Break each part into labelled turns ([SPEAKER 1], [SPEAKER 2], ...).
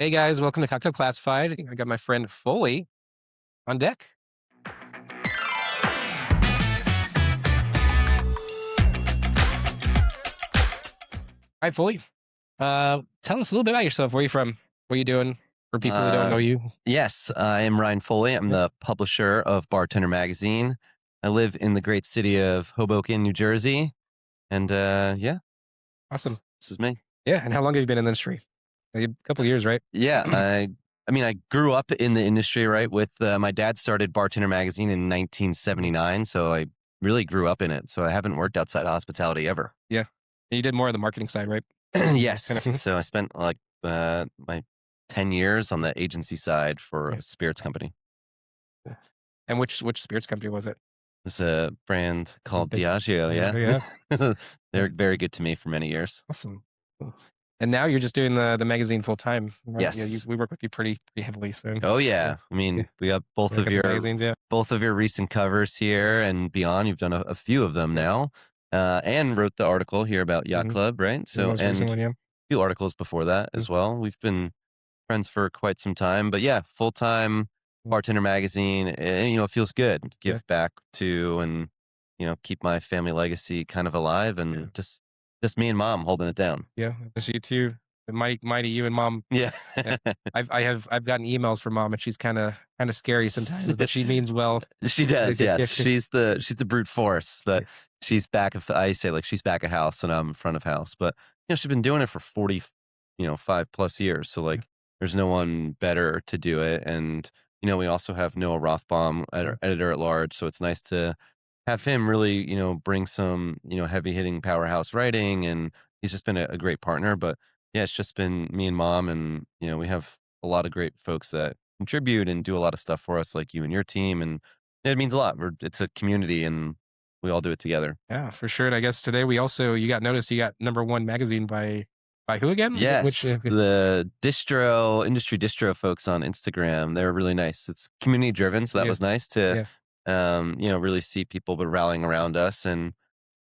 [SPEAKER 1] Hey guys, welcome to Cocktail Classified. I got my friend Foley on deck. All right, Foley. Tell us a little bit about yourself. Where are you from? What are you doing? For people who don't know you.
[SPEAKER 2] Yes, I am Ryan Foley. I'm the publisher of Bartender Magazine. I live in the great city of Hoboken, New Jersey. And yeah,
[SPEAKER 1] Awesome.
[SPEAKER 2] this is me.
[SPEAKER 1] Yeah, and how long have you been in the industry? A couple of years, right?
[SPEAKER 2] Yeah, I mean, I grew up in the industry, right? With my dad started Bartender Magazine in 1979, so I really grew up in it. So I haven't worked outside of hospitality ever.
[SPEAKER 1] Yeah. And you did more of the marketing side, right?
[SPEAKER 2] Yes.
[SPEAKER 1] Kind of.
[SPEAKER 2] So I spent like my 10 years on the agency side for a spirits company.
[SPEAKER 1] And which spirits company was it?
[SPEAKER 2] It's a brand called
[SPEAKER 1] Big-
[SPEAKER 2] Diageo,
[SPEAKER 1] Yeah.
[SPEAKER 2] They're very good to me for many years.
[SPEAKER 1] Awesome. Cool. And now you're just doing the magazine full time, right? Yeah,
[SPEAKER 2] Yes.
[SPEAKER 1] we work with you pretty heavily. So
[SPEAKER 2] Oh yeah. I mean, we got both of your
[SPEAKER 1] magazines, yeah.
[SPEAKER 2] both of your recent covers here and beyond. You've done a few of them now, and wrote the article here about Yacht Club, right?
[SPEAKER 1] The
[SPEAKER 2] So
[SPEAKER 1] most
[SPEAKER 2] and
[SPEAKER 1] recent one, yeah.
[SPEAKER 2] a few articles before that as well. We've been friends for quite some time, but yeah, full time Bartender Magazine. It feels good to give back to and keep my family legacy kind of alive and just me and mom holding it down.
[SPEAKER 1] Yeah, just you two, the mighty you and mom.
[SPEAKER 2] Yeah.
[SPEAKER 1] I've gotten emails from mom, and she's kind of scary sometimes, but she means well.
[SPEAKER 2] She does, yes. She's the brute force, but she's back of I say like she's back of house and I'm in front of house. But she's been doing it for 40, 5+ years. So like there's no one better to do it. And we also have Noah Rothbaum, editor at large. So it's nice to have him really, bring some, heavy hitting powerhouse writing, and he's just been a great partner. But yeah, it's just been me and mom, and we have a lot of great folks that contribute and do a lot of stuff for us, like you and your team, and it means a lot. It's a community, and we all do it together.
[SPEAKER 1] Yeah, for sure. And I guess today you got noticed. You got #1 magazine by who again? Which
[SPEAKER 2] Yes, the industry distro folks on Instagram, they're really nice. It's community driven, so that was nice to really see people but rallying around us. And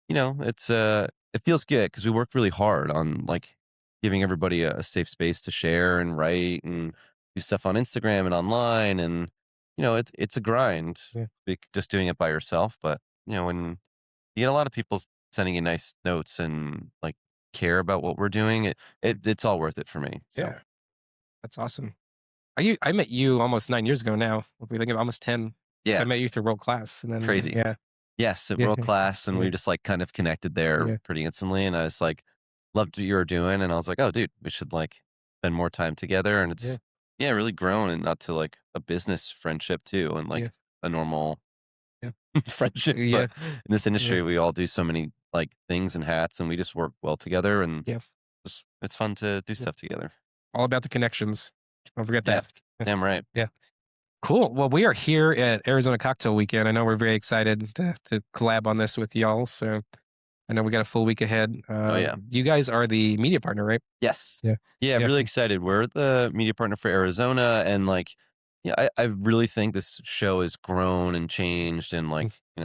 [SPEAKER 2] it feels good because we worked really hard on like giving everybody a safe space to share and write and do stuff on Instagram and online. And it's a grind, just doing it by yourself. But when you get a lot of people sending you nice notes and like care about what we're doing, it's all worth it for me. So.
[SPEAKER 1] Yeah, that's awesome. I met you almost 9 years ago now. If we think of almost 10.
[SPEAKER 2] Yeah,
[SPEAKER 1] So I met you through World Class, and then
[SPEAKER 2] crazy.
[SPEAKER 1] Yeah.
[SPEAKER 2] Yes, at World Class, and we just like kind of connected there pretty instantly. And I was like, loved what you were doing, and I was like, oh, dude, we should like spend more time together. And it's really grown, and not to like a business friendship too, and like a normal friendship. But in this industry, we all do so many like things and hats, and we just work well together, and it's fun to do stuff together.
[SPEAKER 1] All about the connections. Don't forget that.
[SPEAKER 2] Damn right.
[SPEAKER 1] Yeah. Cool. Well, we are here at Arizona Cocktail Weekend. I know we're very excited to collab on this with y'all. So I know we got a full week ahead. You guys are the media partner, right?
[SPEAKER 2] Yes.
[SPEAKER 1] Yeah.
[SPEAKER 2] Yeah, really excited. We're the media partner for Arizona, and like, I really think this show has grown and changed, and like, I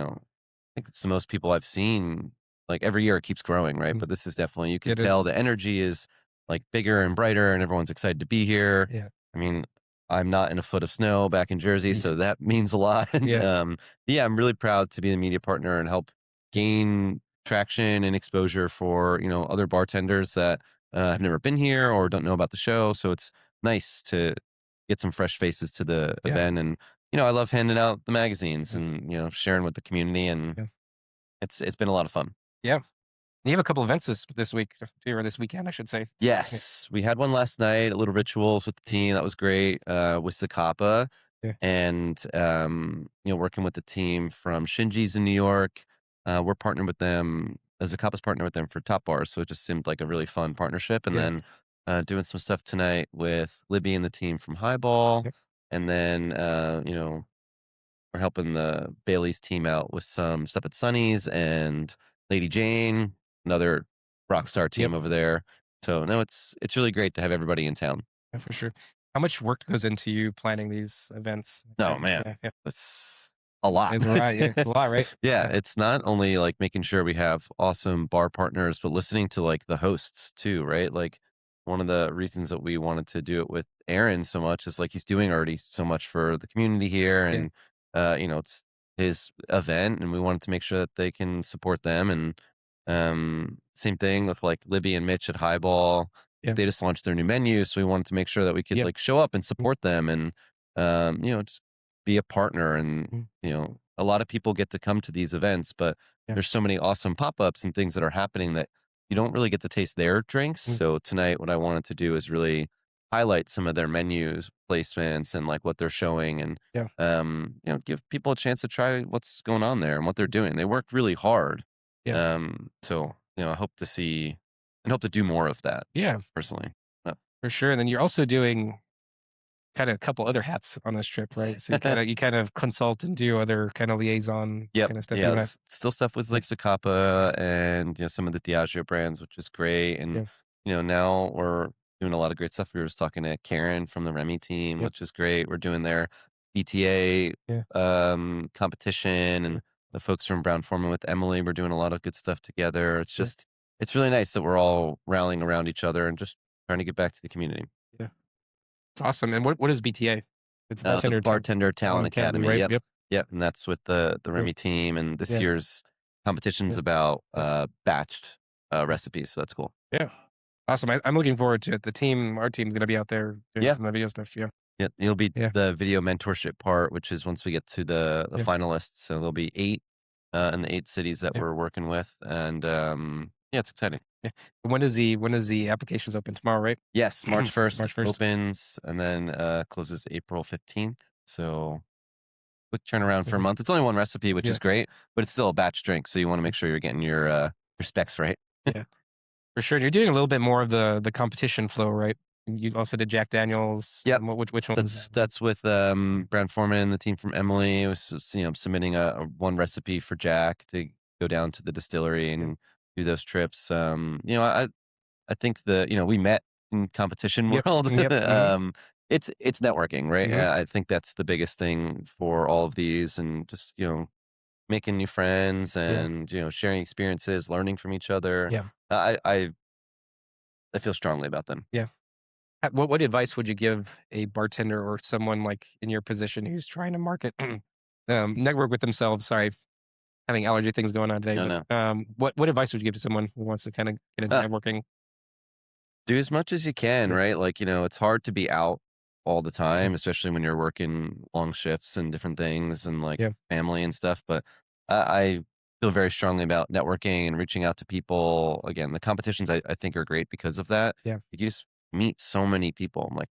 [SPEAKER 2] think it's the most people I've seen. Like every year it keeps growing, right? But this is definitely, you can tell the energy is like bigger and brighter, and everyone's excited to be here.
[SPEAKER 1] Yeah.
[SPEAKER 2] I mean, I'm not in a foot of snow back in Jersey, so that means a lot. I'm really proud to be the media partner and help gain traction and exposure for other bartenders that have never been here or don't know about the show. So it's nice to get some fresh faces to the event. And I love handing out the magazines and sharing with the community, and it's been a lot of fun.
[SPEAKER 1] Yeah. You have a couple events this week, or this weekend, I should say.
[SPEAKER 2] Yes, we had one last night, a little rituals with the team. That was great. With Zacapa, and working with the team from Shinji's in New York. We're partnered with them. Zacapa's partnered with them for Top Bars, so it just seemed like a really fun partnership. And then doing some stuff tonight with Libby and the team from Highball, and then we're helping the Bailey's team out with some stuff at Sunny's and Lady Jane, another rock star team over there. So no, it's really great to have everybody in town.
[SPEAKER 1] Yeah, for sure. How much work goes into you planning these events?
[SPEAKER 2] Oh man, it's a lot.
[SPEAKER 1] It's a lot, it's a lot, right?
[SPEAKER 2] Yeah, it's not only like making sure we have awesome bar partners, but listening to like the hosts too, right? Like one of the reasons that we wanted to do it with Aaron so much is like he's doing already so much for the community here,
[SPEAKER 1] Yeah.
[SPEAKER 2] and it's his event, and we wanted to make sure that they can support them. And same thing with like Libby and Mitch at Highball.
[SPEAKER 1] Yeah.
[SPEAKER 2] They just launched their new menu, so we wanted to make sure that we could
[SPEAKER 1] Yep.
[SPEAKER 2] like show up and
[SPEAKER 1] Mm,
[SPEAKER 2] support them, and just be a partner. And
[SPEAKER 1] mm,
[SPEAKER 2] a lot of people get to come to these events, but
[SPEAKER 1] yeah.
[SPEAKER 2] there's so many awesome pop-ups and things that are happening that you don't really get to taste their drinks.
[SPEAKER 1] Mm,
[SPEAKER 2] So tonight, what I wanted to do is really highlight some of their menus, placements, and like what they're showing, and
[SPEAKER 1] yeah.
[SPEAKER 2] give people a chance to try what's going on there and what they're doing. They worked really hard.
[SPEAKER 1] Yeah.
[SPEAKER 2] So I hope to see and hope to do more of that
[SPEAKER 1] Yeah.
[SPEAKER 2] personally. Uh,
[SPEAKER 1] For sure. And then you're also doing kind of a couple other hats on this trip, right? So you kind of consult and do other kind of liaison
[SPEAKER 2] Yep.
[SPEAKER 1] kind of stuff. You
[SPEAKER 2] Yeah.
[SPEAKER 1] want to,
[SPEAKER 2] Still stuff with
[SPEAKER 1] yeah,
[SPEAKER 2] like Zacapa and some of the Diageo brands, which is great. And
[SPEAKER 1] yeah,
[SPEAKER 2] now we're doing a lot of great stuff. We were just talking to Karen from the Remy team,
[SPEAKER 1] yeah,
[SPEAKER 2] which is great. We're doing their BTA
[SPEAKER 1] yeah,
[SPEAKER 2] competition,
[SPEAKER 1] yeah,
[SPEAKER 2] and the folks from Brown Forman with Emily. We're doing a lot of good stuff together. It's
[SPEAKER 1] yeah,
[SPEAKER 2] just it's really nice that we're all rallying around each other and just trying to get back to the community.
[SPEAKER 1] yeah. It's awesome. And what is BTA? It's
[SPEAKER 2] The
[SPEAKER 1] bartender
[SPEAKER 2] Bartender Talent
[SPEAKER 1] talent academy,
[SPEAKER 2] Academy.
[SPEAKER 1] right?
[SPEAKER 2] Yep.
[SPEAKER 1] Yep.
[SPEAKER 2] Yep, and that's with the
[SPEAKER 1] Yeah.
[SPEAKER 2] Remy team, and this
[SPEAKER 1] Yeah.
[SPEAKER 2] year's competition's
[SPEAKER 1] Yeah.
[SPEAKER 2] about,
[SPEAKER 1] Yeah.
[SPEAKER 2] batched, recipes, so that's cool.
[SPEAKER 1] Yeah. Awesome. I'm looking forward to it. Our team's gonna be out there doing
[SPEAKER 2] Yeah.
[SPEAKER 1] some of the video stuff. Yeah.
[SPEAKER 2] Yeah, it'll be
[SPEAKER 1] Yeah.
[SPEAKER 2] the video mentorship part, which is once we get to the
[SPEAKER 1] Yeah.
[SPEAKER 2] finalists, so there'll be 8, in the 8 cities that
[SPEAKER 1] Yeah.
[SPEAKER 2] we're working with, and, yeah, it's exciting.
[SPEAKER 1] Yeah. When does the applications open tomorrow, right?
[SPEAKER 2] Yes, March 1st
[SPEAKER 1] March 1st.
[SPEAKER 2] opens, and then, closes April 15th, so quick turnaround for a
[SPEAKER 1] Mhm.
[SPEAKER 2] month. It's only 1 recipe, which
[SPEAKER 1] Yeah.
[SPEAKER 2] is great, but it's still a batch drink, so you wanna make sure you're getting your specs right.
[SPEAKER 1] Yeah. For sure. You're doing a little bit more of the competition flow, right? You also did Jack Daniels.
[SPEAKER 2] Yep.
[SPEAKER 1] Which one was that?
[SPEAKER 2] That's with, Brown Forman and the team from Emily. It was just, submitting a 1 recipe for Jack to go down to the distillery
[SPEAKER 1] Yeah.
[SPEAKER 2] and do those trips. I think we met in competition
[SPEAKER 1] Yep.
[SPEAKER 2] world.
[SPEAKER 1] Yep. Mhm.
[SPEAKER 2] It's networking, right?
[SPEAKER 1] Mhm.
[SPEAKER 2] I think that's the biggest thing for all of these, and just, making new friends
[SPEAKER 1] Yeah.
[SPEAKER 2] and, sharing experiences, learning from each other.
[SPEAKER 1] Yeah.
[SPEAKER 2] I feel strongly about them.
[SPEAKER 1] Yeah. What advice would you give a bartender or someone like in your position who's trying to market, network with themselves? Sorry, having allergy things going on today.
[SPEAKER 2] No,
[SPEAKER 1] But
[SPEAKER 2] no.
[SPEAKER 1] what advice would you give to someone who wants to kind of get into
[SPEAKER 2] Uh,
[SPEAKER 1] networking?
[SPEAKER 2] Do as much as you can,
[SPEAKER 1] Yeah.
[SPEAKER 2] right? Like, it's hard to be out all the
[SPEAKER 1] Mhm.
[SPEAKER 2] time, especially when you're working long shifts and different things and like
[SPEAKER 1] Yeah.
[SPEAKER 2] family and stuff. But I feel very strongly about networking and reaching out to people. Again, the competitions I think are great because of that.
[SPEAKER 1] Yeah.
[SPEAKER 2] You just meet so many people, like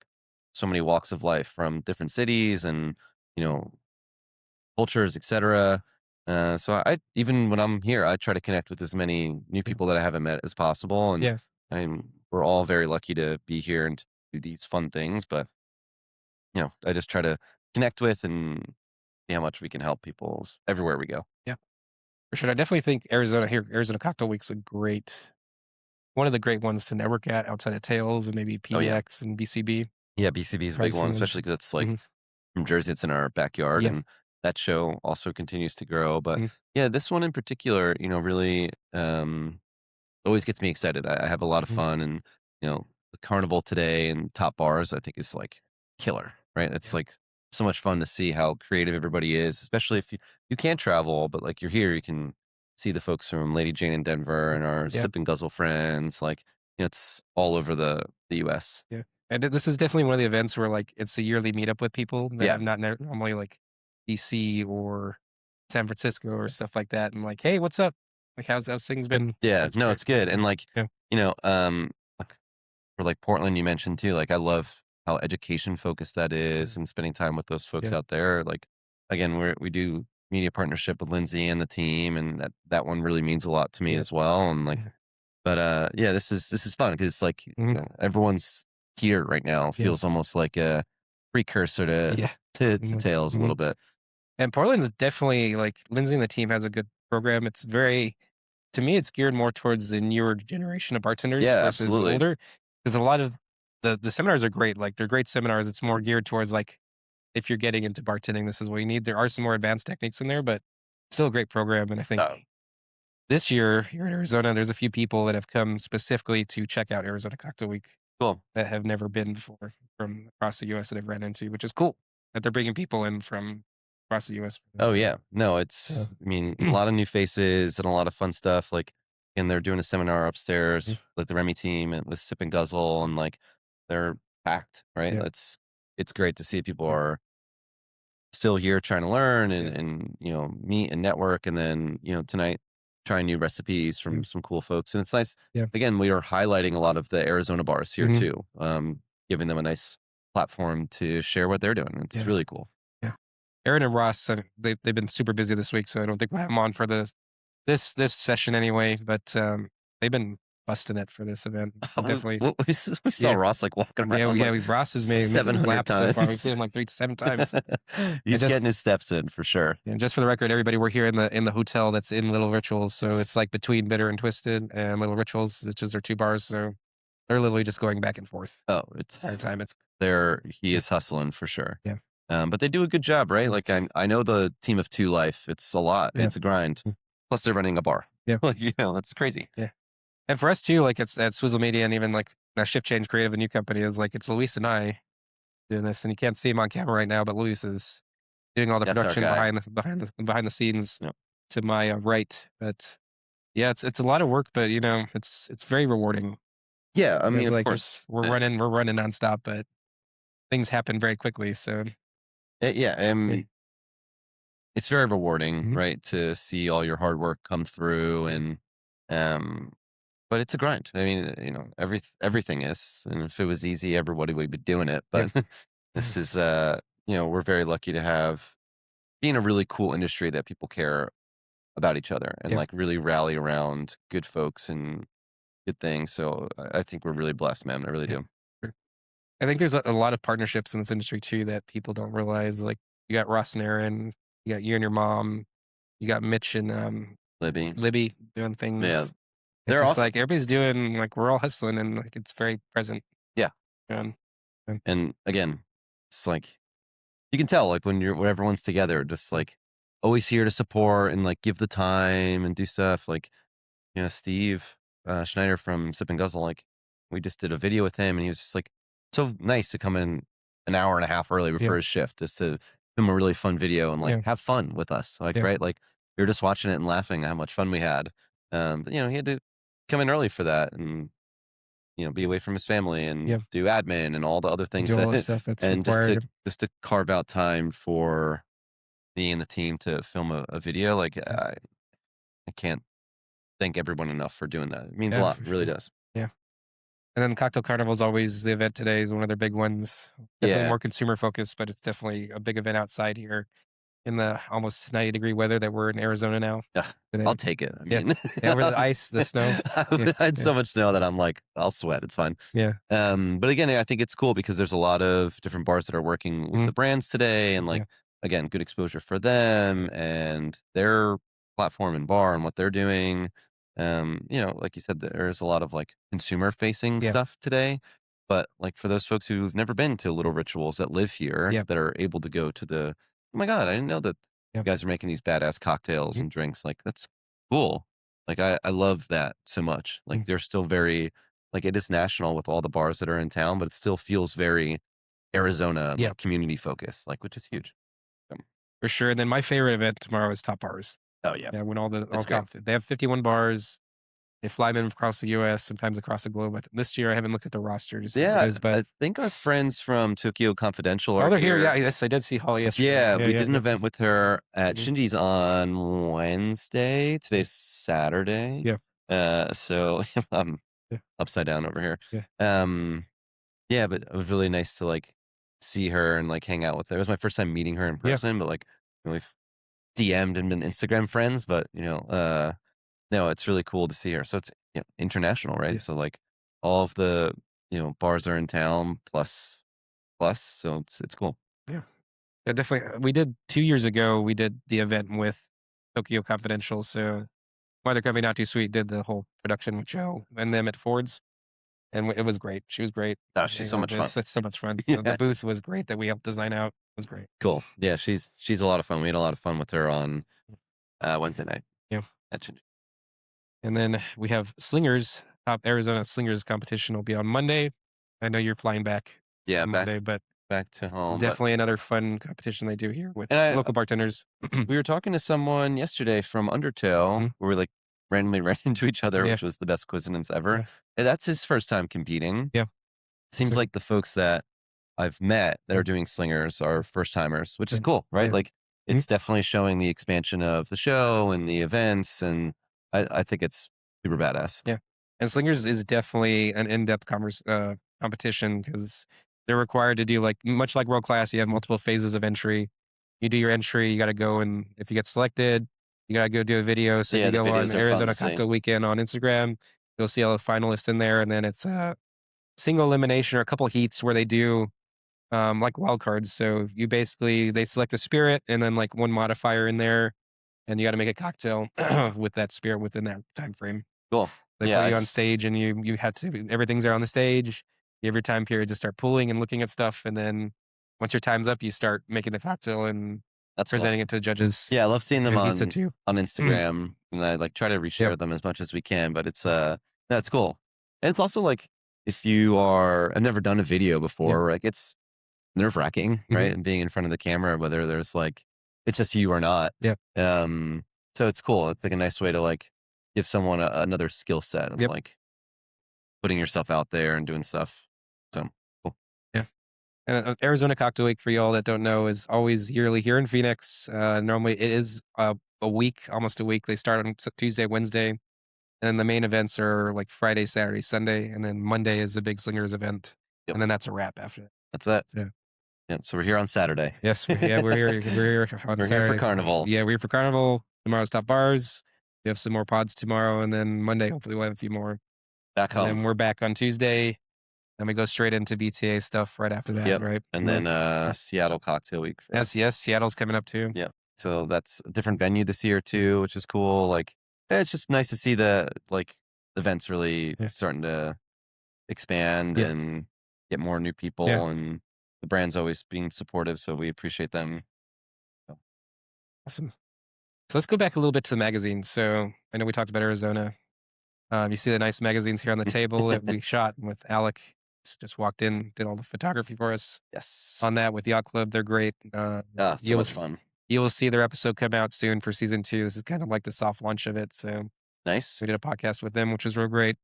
[SPEAKER 2] so many walks of life from different cities and, you know, cultures, etc. So I even when I'm here, I try to connect with as many new
[SPEAKER 1] Yeah.
[SPEAKER 2] people that I haven't met as possible, and
[SPEAKER 1] Yeah.
[SPEAKER 2] we're all very lucky to be here and to do these fun things. But I just try to connect with and see how much we can help people everywhere we go.
[SPEAKER 1] Yeah. For sure. I definitely think Arizona Cocktail Week's a great one of the great ones to network at outside of Tails and maybe
[SPEAKER 2] Oh yeah,
[SPEAKER 1] PDX and BCB.
[SPEAKER 2] yeah. BCB is a
[SPEAKER 1] Probably
[SPEAKER 2] big one,
[SPEAKER 1] some of
[SPEAKER 2] especially
[SPEAKER 1] those.
[SPEAKER 2] because it's like
[SPEAKER 1] Mhm.
[SPEAKER 2] from Jersey. It's in our backyard,
[SPEAKER 1] Yeah.
[SPEAKER 2] and that show also continues to grow. But
[SPEAKER 1] Mhm.
[SPEAKER 2] yeah, this one in particular, really always gets me excited. I have a lot of
[SPEAKER 1] Mhm.
[SPEAKER 2] fun, and the carnival today and top bars, I think is like killer, right? It's
[SPEAKER 1] Yeah.
[SPEAKER 2] like so much fun to see how creative everybody is, especially if you can't travel, but like you're here, you can see the folks from Lady Jane in Denver and our
[SPEAKER 1] Yeah.
[SPEAKER 2] Sip and Guzzle friends. Like, it's all over the U.S.
[SPEAKER 1] Yeah. And this is definitely one of the events where like it's a yearly meetup with people that
[SPEAKER 2] Yeah,
[SPEAKER 1] I'm not normally like DC or San Francisco or stuff like that. And like, hey, what's up? Like, how's things been?
[SPEAKER 2] yeah.
[SPEAKER 1] It's
[SPEAKER 2] No,
[SPEAKER 1] great.
[SPEAKER 2] it's good, and like
[SPEAKER 1] Yeah.
[SPEAKER 2] you know, like, for like Portland, you mentioned too. Like, I love how education focused that
[SPEAKER 1] Yeah.
[SPEAKER 2] is, and spending time with those folks
[SPEAKER 1] Yeah.
[SPEAKER 2] out there. Like, again, we do media partnership with Lindsay and the team, and that one really means a lot to me
[SPEAKER 1] Yeah.
[SPEAKER 2] as well. And like,
[SPEAKER 1] Yeah.
[SPEAKER 2] but yeah, this is fun because like
[SPEAKER 1] Mhm.
[SPEAKER 2] everyone's here right now.
[SPEAKER 1] Yeah.
[SPEAKER 2] Feels almost like a precursor to
[SPEAKER 1] Yeah.
[SPEAKER 2] to
[SPEAKER 1] Mhm.
[SPEAKER 2] Tales a
[SPEAKER 1] Mhm.
[SPEAKER 2] little bit.
[SPEAKER 1] And Portland's definitely like Lindsay and the team has a good program. It's very to me, it's geared more towards the newer generation of bartenders
[SPEAKER 2] Yeah,
[SPEAKER 1] versus
[SPEAKER 2] absolutely.
[SPEAKER 1] older. Because a lot of the seminars are great. Like they're great seminars. It's more geared towards like if you're getting into bartending, this is what you need. There are some more advanced techniques in there, but still a great program. And I think
[SPEAKER 2] Oh,
[SPEAKER 1] this year here in Arizona, there's a few people that have come specifically to check out Arizona Cocktail Week.
[SPEAKER 2] Cool.
[SPEAKER 1] that have never been before from across the U.S. that I've ran into, which is cool that they're bringing people in from across the U.S. for
[SPEAKER 2] Oh
[SPEAKER 1] this.
[SPEAKER 2] yeah, no,
[SPEAKER 1] So,
[SPEAKER 2] it's. I mean, a lot of new faces and a lot of fun stuff. Like, and they're doing a seminar upstairs, like the Remy team and with Sip and Guzzle, and like they're packed, right?
[SPEAKER 1] yeah,
[SPEAKER 2] It's great to see people
[SPEAKER 1] yeah,
[SPEAKER 2] are still here trying to learn
[SPEAKER 1] yeah,
[SPEAKER 2] and meet and network, and then tonight trying new recipes
[SPEAKER 1] yeah,
[SPEAKER 2] from some cool folks. And it's nice.
[SPEAKER 1] yeah.
[SPEAKER 2] Again, we are highlighting a lot of the Arizona bars here
[SPEAKER 1] Mhm.
[SPEAKER 2] too, giving them a nice platform to share what they're doing. It's
[SPEAKER 1] Yeah,
[SPEAKER 2] really cool.
[SPEAKER 1] yeah. Aaron and Ross, they've been super busy this week, so I don't think we'll have them on for this session anyway. But they've been busting it for this event. Definitely,
[SPEAKER 2] We saw
[SPEAKER 1] yeah,
[SPEAKER 2] Ross like walking
[SPEAKER 1] yeah,
[SPEAKER 2] around like
[SPEAKER 1] Ross has made making
[SPEAKER 2] 700
[SPEAKER 1] laps so far. We've
[SPEAKER 2] times.
[SPEAKER 1] seen him like 3 to 7 times. And
[SPEAKER 2] He's
[SPEAKER 1] just
[SPEAKER 2] getting his steps in for sure.
[SPEAKER 1] and just for the record, everybody, we're here in the hotel that's in Little Rituals, so it's like between Bitter and Twisted and Little Rituals, which is their 2 bars. So they're literally just going back and forth
[SPEAKER 2] Oh,
[SPEAKER 1] the entire time. It's
[SPEAKER 2] he
[SPEAKER 1] yeah,
[SPEAKER 2] is hustling for sure.
[SPEAKER 1] yeah,
[SPEAKER 2] But they do a good job, right?
[SPEAKER 1] mm,
[SPEAKER 2] Like I know the team of two life. It's a lot.
[SPEAKER 1] yeah,
[SPEAKER 2] It's a grind.
[SPEAKER 1] mm,
[SPEAKER 2] Plus they're running a bar.
[SPEAKER 1] yeah,
[SPEAKER 2] Like that's crazy.
[SPEAKER 1] yeah. And for us too, like it's at Swizzle Media and even like now Shift Change Creative, a new company, is like it's Luis and I doing this, and you can't see him on camera right now, but Luis is doing all the
[SPEAKER 2] That's our
[SPEAKER 1] production
[SPEAKER 2] guy.
[SPEAKER 1] behind the scenes
[SPEAKER 2] Yep.
[SPEAKER 1] to my right. But yeah, it's a lot of work, but it's very rewarding.
[SPEAKER 2] Yeah, I mean,
[SPEAKER 1] It's
[SPEAKER 2] of
[SPEAKER 1] like
[SPEAKER 2] course.
[SPEAKER 1] we're running nonstop, but things happen very quickly. So
[SPEAKER 2] Yeah,
[SPEAKER 1] yeah,
[SPEAKER 2] it's very rewarding,
[SPEAKER 1] mhm,
[SPEAKER 2] right, to see all your hard work come through,
[SPEAKER 1] yeah,
[SPEAKER 2] and um but it's a grind. I mean, everything is, and if it was easy, everybody would be doing it.
[SPEAKER 1] yeah,
[SPEAKER 2] But this is, we're very lucky to have be in a really cool industry that people care about each other and
[SPEAKER 1] yeah.
[SPEAKER 2] like really rally around good folks and good things. So I think we're really blessed, man. I really
[SPEAKER 1] Yeah.
[SPEAKER 2] do.
[SPEAKER 1] Sure. I think there's a lot of partnerships in this industry too that people don't realize. Like you got Ross and Aaron, you got you and your mom, you got Mitch and
[SPEAKER 2] Libby,
[SPEAKER 1] Libby doing
[SPEAKER 2] yeah,
[SPEAKER 1] things. It's
[SPEAKER 2] they're
[SPEAKER 1] just
[SPEAKER 2] awesome.
[SPEAKER 1] like everybody's doing like we're all hustling and like it's very present.
[SPEAKER 2] Yeah,
[SPEAKER 1] Um, um,
[SPEAKER 2] and again, it's like you can tell like when everyone's together, just like always here to support and like give the time and do stuff. Like Steve Schneider from Sip and Guzzle, like we just did a video with him, and he was just like so nice to come in an hour and a half early
[SPEAKER 1] yeah,
[SPEAKER 2] before his shift just to film a really fun video and like
[SPEAKER 1] yeah,
[SPEAKER 2] have fun with us. Like,
[SPEAKER 1] yeah,
[SPEAKER 2] right? Like we were just watching it and laughing at how much fun we had. But he had to come in early for that and be away from his family and
[SPEAKER 1] yeah.
[SPEAKER 2] do admin and all the other things
[SPEAKER 1] Do all the
[SPEAKER 2] that
[SPEAKER 1] stuff that's
[SPEAKER 2] and just to
[SPEAKER 1] required.
[SPEAKER 2] carve out time for me and the team to film a video. Like
[SPEAKER 1] Yeah,
[SPEAKER 2] I can't thank everyone enough for doing that. It means a
[SPEAKER 1] yeah,
[SPEAKER 2] lot.
[SPEAKER 1] for
[SPEAKER 2] It really
[SPEAKER 1] sure.
[SPEAKER 2] does.
[SPEAKER 1] Yeah. And then Cocktail Carnival is always the event today is one of their big ones. Definitely
[SPEAKER 2] Yeah.
[SPEAKER 1] more consumer focused, but it's definitely a big event outside here in the almost 90-degree weather that we're in Arizona now
[SPEAKER 2] Ugh, I'll
[SPEAKER 1] today.
[SPEAKER 2] take it. I
[SPEAKER 1] Yeah.
[SPEAKER 2] mean,
[SPEAKER 1] Yeah, over the ice, the snow. Yeah,
[SPEAKER 2] I had
[SPEAKER 1] yeah,
[SPEAKER 2] so much snow that I'm like, I'll sweat. It's fine.
[SPEAKER 1] yeah.
[SPEAKER 2] But again, I think it's cool because there's a lot of different bars that are working with
[SPEAKER 1] Mhm,
[SPEAKER 2] the brands today, and like
[SPEAKER 1] yeah,
[SPEAKER 2] again, good exposure for them and their platform and bar and what they're doing. Like you said, there's a lot of like consumer facing
[SPEAKER 1] yeah,
[SPEAKER 2] stuff today. But like for those folks who've never been to Little Rituals that live here
[SPEAKER 1] yeah,
[SPEAKER 2] that are able to go to oh my God, I didn't know that
[SPEAKER 1] yeah,
[SPEAKER 2] you guys are making these badass cocktails
[SPEAKER 1] mhm,
[SPEAKER 2] and drinks. Like that's cool. Like I love that so much. Like
[SPEAKER 1] mm,
[SPEAKER 2] they're still very like it is national with all the bars that are in town, but it still feels very Arizona
[SPEAKER 1] yeah,
[SPEAKER 2] like community focused, like which is huge.
[SPEAKER 1] for sure. And then my favorite event tomorrow is Top Bars.
[SPEAKER 2] Oh yeah,
[SPEAKER 1] Yeah, when all
[SPEAKER 2] it's great.
[SPEAKER 1] top they have 51 bars. They fly them across the US, sometimes across the globe. But this year I haven't looked at the roster to see who it
[SPEAKER 2] Yeah,
[SPEAKER 1] is, but
[SPEAKER 2] I think our friends from Tokyo Confidential
[SPEAKER 1] oh,
[SPEAKER 2] are
[SPEAKER 1] they're here. Yeah,
[SPEAKER 2] here.
[SPEAKER 1] yes, I did see Holly yesterday.
[SPEAKER 2] Yeah,
[SPEAKER 1] Yeah,
[SPEAKER 2] we
[SPEAKER 1] yeah,
[SPEAKER 2] did an
[SPEAKER 1] yeah.
[SPEAKER 2] event with her at
[SPEAKER 1] Mhm,
[SPEAKER 2] Shinji's on Wednesday.
[SPEAKER 1] yeah,
[SPEAKER 2] Today's Saturday.
[SPEAKER 1] yeah,
[SPEAKER 2] So I'm
[SPEAKER 1] yeah,
[SPEAKER 2] upside down over here.
[SPEAKER 1] yeah,
[SPEAKER 2] Um, yeah, but it was really nice to like see her and like hang out with her. It was my first time meeting her in
[SPEAKER 1] yeah,
[SPEAKER 2] person, but like we've DM'd and been Instagram friends, but no, it's really cool to see her. So it's international, right?
[SPEAKER 1] yeah,
[SPEAKER 2] So like all of the bars are in town plus, so it's cool.
[SPEAKER 1] yeah. Yeah, definitely. We did 2 years ago, we did the event with Tokyo Confidential, so my other company, Not Too Sweet, did the whole production with Joe and them at Ford's, and it was great. She was great.
[SPEAKER 2] Oh, she's so much fun.
[SPEAKER 1] It's so much fun. The
[SPEAKER 2] Yeah,
[SPEAKER 1] booth was great that we helped design out. It was great.
[SPEAKER 2] cool. Yeah, she's a lot of fun. We had a lot of fun with her on Wednesday night
[SPEAKER 1] Yeah.
[SPEAKER 2] at Shinji.
[SPEAKER 1] And then we have Slingers, Top Arizona Slingers competition will be on Monday. I know you're flying back
[SPEAKER 2] Yeah,
[SPEAKER 1] on Monday, but
[SPEAKER 2] back to home. But
[SPEAKER 1] definitely another fun competition they do here with
[SPEAKER 2] and I
[SPEAKER 1] local bartenders.
[SPEAKER 2] we were talking to someone yesterday from Undertale
[SPEAKER 1] Mhm.
[SPEAKER 2] where we like randomly ran into each other,
[SPEAKER 1] Yeah,
[SPEAKER 2] which was the best coincidence ever.
[SPEAKER 1] yeah,
[SPEAKER 2] And that's his first time competing.
[SPEAKER 1] yeah.
[SPEAKER 2] Seems
[SPEAKER 1] So
[SPEAKER 2] like the folks that I've met that
[SPEAKER 1] yeah,
[SPEAKER 2] are doing slingers are first timers, which is
[SPEAKER 1] yeah,
[SPEAKER 2] cool, right?
[SPEAKER 1] yeah.
[SPEAKER 2] Like
[SPEAKER 1] Mhm.
[SPEAKER 2] it's definitely showing the expansion of the show and the events, and I think it's super badass.
[SPEAKER 1] Yeah. And Slingers is definitely an in-depth competition because they're required to do like much like world class, you have multiple phases of entry. You do your entry, you gotta go and if you get selected, you gotta go do a video. So if
[SPEAKER 2] Yeah,
[SPEAKER 1] you
[SPEAKER 2] the
[SPEAKER 1] go on
[SPEAKER 2] videos are fun to
[SPEAKER 1] Arizona
[SPEAKER 2] see.
[SPEAKER 1] Cocktail Weekend on Instagram, you'll see all the finalists in there, and then it's a single elimination or a couple heats where they do like wild cards. So you basically they select a spirit and then like one modifier in there, and you got to make a cocktail with that spirit within that time frame.
[SPEAKER 2] Cool.
[SPEAKER 1] They
[SPEAKER 2] Yeah,
[SPEAKER 1] put you on stage and you have to everything's there on the stage. You have your time period to start pulling and looking at stuff, and then once your time's up, you start making a cocktail and
[SPEAKER 2] that's cool.
[SPEAKER 1] presenting it to the judges
[SPEAKER 2] Yeah, I love seeing them
[SPEAKER 1] and pizza too.
[SPEAKER 2] on Instagram, and I like try to
[SPEAKER 1] Yep.
[SPEAKER 2] reshare them as much as we can. But it's that's cool, and it's also like if you are I've never done a video
[SPEAKER 1] Yeah.
[SPEAKER 2] before, like it's nerve wracking,
[SPEAKER 1] Mhm.
[SPEAKER 2] right? And being in front of the camera, whether there's like it's just you or not.
[SPEAKER 1] Yep.
[SPEAKER 2] Um, so it's cool. It's like a nice way to like give someone another skill set of
[SPEAKER 1] Yep.
[SPEAKER 2] like putting yourself out there and doing stuff. So cool.
[SPEAKER 1] Yeah. And Arizona Cocktail Week, for y'all that don't know, is always yearly here in Phoenix. Normally, it is a week, almost a week. They start on Tuesday, Wednesday, and then the main events are like Friday, Saturday, Sunday, and then Monday is a big Slingers event,
[SPEAKER 2] Yep,
[SPEAKER 1] and then that's a wrap after that.
[SPEAKER 2] that's it.
[SPEAKER 1] So,
[SPEAKER 2] Yep. So we're here on Saturday.
[SPEAKER 1] yes, we're here. We're here on
[SPEAKER 2] We're here for
[SPEAKER 1] Saturday.
[SPEAKER 2] Carnival.
[SPEAKER 1] Yeah, we're here for Carnival. Tomorrow's top bars. We have some more pods tomorrow, and then Monday, hopefully, we'll have a few more.
[SPEAKER 2] Back
[SPEAKER 1] And
[SPEAKER 2] home.
[SPEAKER 1] then we're back on Tuesday. Then we go straight into BTA stuff right after that,
[SPEAKER 2] Yep.
[SPEAKER 1] right?
[SPEAKER 2] And
[SPEAKER 1] Right.
[SPEAKER 2] then Seattle Cocktail Week for
[SPEAKER 1] Yes,
[SPEAKER 2] us.
[SPEAKER 1] yes. Seattle's coming up too.
[SPEAKER 2] Yep. So that's a different venue this year too, which is cool. Like it's just nice to see the like events really
[SPEAKER 1] Yeah.
[SPEAKER 2] starting to expand
[SPEAKER 1] Yeah.
[SPEAKER 2] and get more new
[SPEAKER 1] Yeah.
[SPEAKER 2] people, and the brand's always being supportive, so we appreciate them. So,
[SPEAKER 1] Awesome. So let's go back a little bit to the magazines. So I know we talked about Arizona. You see the nice magazines here on the table that we shot with Alec. Just walked in, did all the photography for us
[SPEAKER 2] yes.
[SPEAKER 1] on that with Yacht Club. They're great.
[SPEAKER 2] Ah, so
[SPEAKER 1] You'll
[SPEAKER 2] much
[SPEAKER 1] s-
[SPEAKER 2] fun.
[SPEAKER 1] you will see their episode come out soon for season 2. This is kind of like the soft launch of it. So
[SPEAKER 2] Nice.
[SPEAKER 1] we did a podcast with them, which was real great.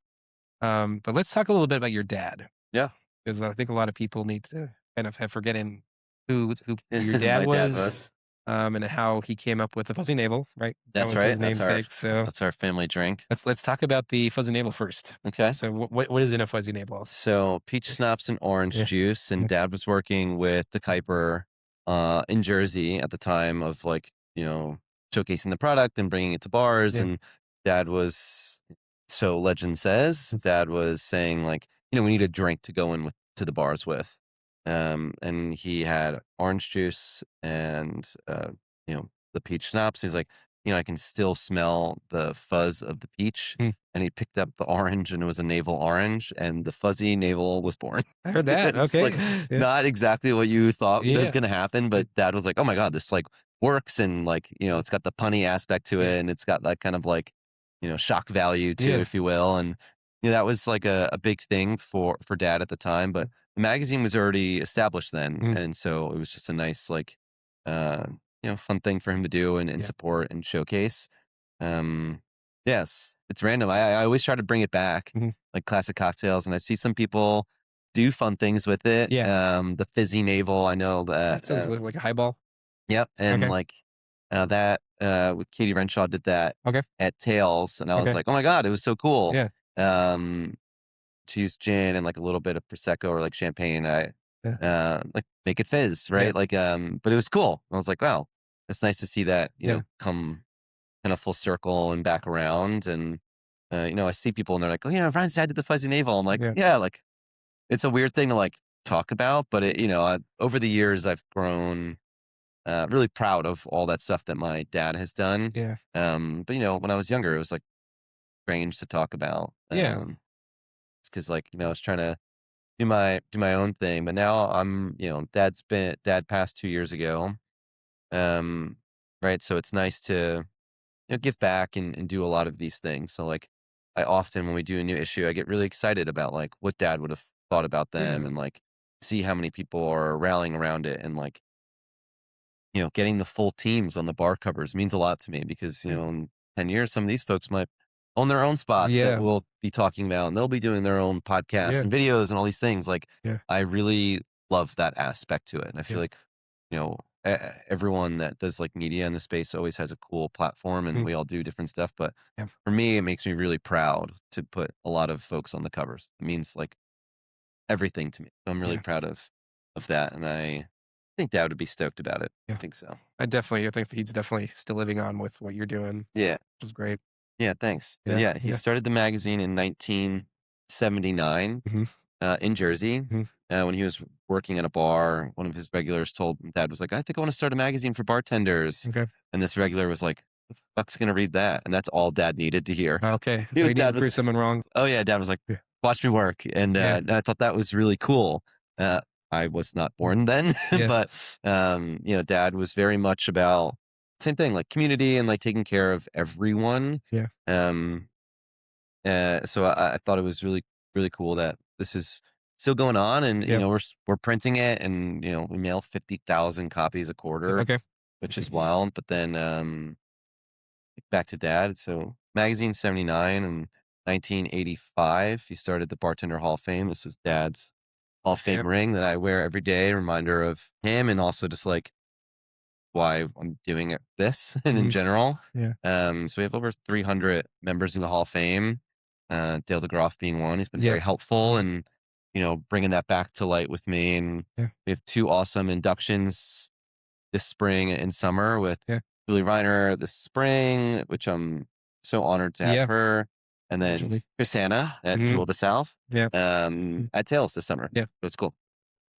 [SPEAKER 1] But let's talk a little bit about your dad
[SPEAKER 2] Yeah.
[SPEAKER 1] because I think a lot of people need to kind of have forgetting who your dad
[SPEAKER 2] My dad
[SPEAKER 1] was,
[SPEAKER 2] was.
[SPEAKER 1] and how he came up with the Fuzzy Navel. Right, that
[SPEAKER 2] That's
[SPEAKER 1] was
[SPEAKER 2] right.
[SPEAKER 1] his namesake. So
[SPEAKER 2] That's our family drink.
[SPEAKER 1] let's talk about the Fuzzy Navel first.
[SPEAKER 2] Okay.
[SPEAKER 1] So what is in a Fuzzy Navel?
[SPEAKER 2] So peach schnapps and orange
[SPEAKER 1] Yeah,
[SPEAKER 2] juice, and
[SPEAKER 1] yeah,
[SPEAKER 2] dad was working with the Kuiper in Jersey at the time of like, showcasing the product and bringing it to bars.
[SPEAKER 1] yeah,
[SPEAKER 2] And dad was, so legend says, dad was saying like, we need a drink to go in with to the bars with. And he had orange juice and, the peach schnapps. He's like, I can still smell the fuzz of the peach,
[SPEAKER 1] mm.
[SPEAKER 2] and he picked up the orange and it was a navel orange, and the fuzzy navel was born.
[SPEAKER 1] I heard that.
[SPEAKER 2] It's like
[SPEAKER 1] Okay, yeah,
[SPEAKER 2] not exactly what you thought was
[SPEAKER 1] yeah,
[SPEAKER 2] going to happen, but dad was like, oh my God, this like works. And like, it's got the punny aspect to
[SPEAKER 1] yeah,
[SPEAKER 2] it, and it's got that kind of like, shock value to it,
[SPEAKER 1] yeah,
[SPEAKER 2] if you will. And that was like a big thing for dad at the time, but the magazine was already established then.
[SPEAKER 1] mm,
[SPEAKER 2] And so it was just a nice, like, uh, fun thing for him to do and
[SPEAKER 1] yeah,
[SPEAKER 2] support and showcase. Um, yes, it's random. I always try to bring it back,
[SPEAKER 1] mhm,
[SPEAKER 2] like classic cocktails, and I see some people do fun things with it.
[SPEAKER 1] yeah.
[SPEAKER 2] The fizzy navel, I know
[SPEAKER 1] That
[SPEAKER 2] that.
[SPEAKER 1] sounds like a highball.
[SPEAKER 2] Yep, and
[SPEAKER 1] Okay,
[SPEAKER 2] like that with Katie Renshaw did that
[SPEAKER 1] okay,
[SPEAKER 2] at Tails, and I was
[SPEAKER 1] okay,
[SPEAKER 2] like, oh my God, it was so cool.
[SPEAKER 1] yeah,
[SPEAKER 2] Um, to use gin and like a little bit of prosecco or like champagne. I
[SPEAKER 1] yeah,
[SPEAKER 2] like make it fizz,
[SPEAKER 1] yeah,
[SPEAKER 2] right? Like, but it was cool. I was like, wow, it's nice to see that
[SPEAKER 1] yeah,
[SPEAKER 2] come kind of full circle and back around. And I see people and they're like, oh, Ryan's dad did the fuzzy navel. I'm like,
[SPEAKER 1] yeah,
[SPEAKER 2] yeah, like it's a weird thing to like talk about, but it, over the years I've grown really proud of all that stuff that my dad has done.
[SPEAKER 1] yeah,
[SPEAKER 2] But when I was younger, it was like strange to talk about.
[SPEAKER 1] yeah,
[SPEAKER 2] It's because like I was trying to do my own thing, but now I'm dad passed 2 years ago. Um, right. So it's nice to give back and do a lot of these things. So like I often when we do a new issue, I get really excited about like what dad would have thought about them
[SPEAKER 1] Yeah.
[SPEAKER 2] and like see how many people are rallying around it and like getting the full teams on the bar covers means a lot to me because,
[SPEAKER 1] Yeah.
[SPEAKER 2] in 10 years, some of these folks might own their own spots that
[SPEAKER 1] Yeah.
[SPEAKER 2] we'll be talking about and they'll be doing their own podcasts
[SPEAKER 1] Yeah.
[SPEAKER 2] and videos and all these things. Like,
[SPEAKER 1] Yeah.
[SPEAKER 2] I really love that aspect to it. And I feel
[SPEAKER 1] Yeah.
[SPEAKER 2] like, everyone that does like media in the space always has a cool platform and
[SPEAKER 1] Mm.
[SPEAKER 2] we all do different stuff. But
[SPEAKER 1] Yeah.
[SPEAKER 2] for me, it makes me really proud to put a lot of folks on the covers. It means like everything to me. So I'm really
[SPEAKER 1] Yeah.
[SPEAKER 2] proud of that. And I think Dad would be stoked about it. I
[SPEAKER 1] Yeah.
[SPEAKER 2] think so.
[SPEAKER 1] I think he's definitely still living on with what you're doing,
[SPEAKER 2] Yeah.
[SPEAKER 1] which is great.
[SPEAKER 2] Yeah, thanks. But
[SPEAKER 1] Yeah.
[SPEAKER 2] yeah, he
[SPEAKER 1] Yeah.
[SPEAKER 2] started the magazine in 1979
[SPEAKER 1] Mhm.
[SPEAKER 2] in Jersey.
[SPEAKER 1] Mhm.
[SPEAKER 2] When he was working at a bar, one of his regulars told him, Dad was like, I think I want to start a magazine for bartenders.
[SPEAKER 1] Okay.
[SPEAKER 2] And this regular was like, the fuck's going to read that? And that's all Dad needed to hear.
[SPEAKER 1] Okay. So he
[SPEAKER 2] Dad
[SPEAKER 1] didn't prove
[SPEAKER 2] was,
[SPEAKER 1] someone wrong.
[SPEAKER 2] oh yeah, Dad was like,
[SPEAKER 1] Yeah.
[SPEAKER 2] watch me work.
[SPEAKER 1] Yeah.
[SPEAKER 2] And I thought that was really cool. Uh, I was not
[SPEAKER 1] Mm.
[SPEAKER 2] born then,
[SPEAKER 1] Yeah.
[SPEAKER 2] but, Dad was very much about same thing, like community and like taking care of everyone.
[SPEAKER 1] Yeah.
[SPEAKER 2] Um, so I thought it was really, really cool that this is still going on, and
[SPEAKER 1] Yeah.
[SPEAKER 2] we're printing it, and we mail 50,000 copies a quarter,
[SPEAKER 1] Okay.
[SPEAKER 2] which is wild. But then back to Dad. So magazine 79 and 1985, he started the Bartender Hall of Fame. This is Dad's Hall of
[SPEAKER 1] Yeah.
[SPEAKER 2] Fame ring that I wear every day, reminder of him, and also just like why I'm doing this and in
[SPEAKER 1] Mhm.
[SPEAKER 2] general.
[SPEAKER 1] Yeah.
[SPEAKER 2] So we have over 300 members in the Hall of Fame. Dale DeGroff being one. He's been
[SPEAKER 1] Yeah.
[SPEAKER 2] very helpful and bringing that back to light with me. And
[SPEAKER 1] Yeah.
[SPEAKER 2] we have two awesome inductions this spring and summer with
[SPEAKER 1] Yeah.
[SPEAKER 2] Julie Reiner this spring, which I'm so honored to have
[SPEAKER 1] Yeah.
[SPEAKER 2] her. And then
[SPEAKER 1] Julie.
[SPEAKER 2] Chris Hanna at
[SPEAKER 1] Mhm.
[SPEAKER 2] Jewel of the South
[SPEAKER 1] Yeah. Mm.
[SPEAKER 2] at Tails this summer.
[SPEAKER 1] Yeah.
[SPEAKER 2] So it's cool.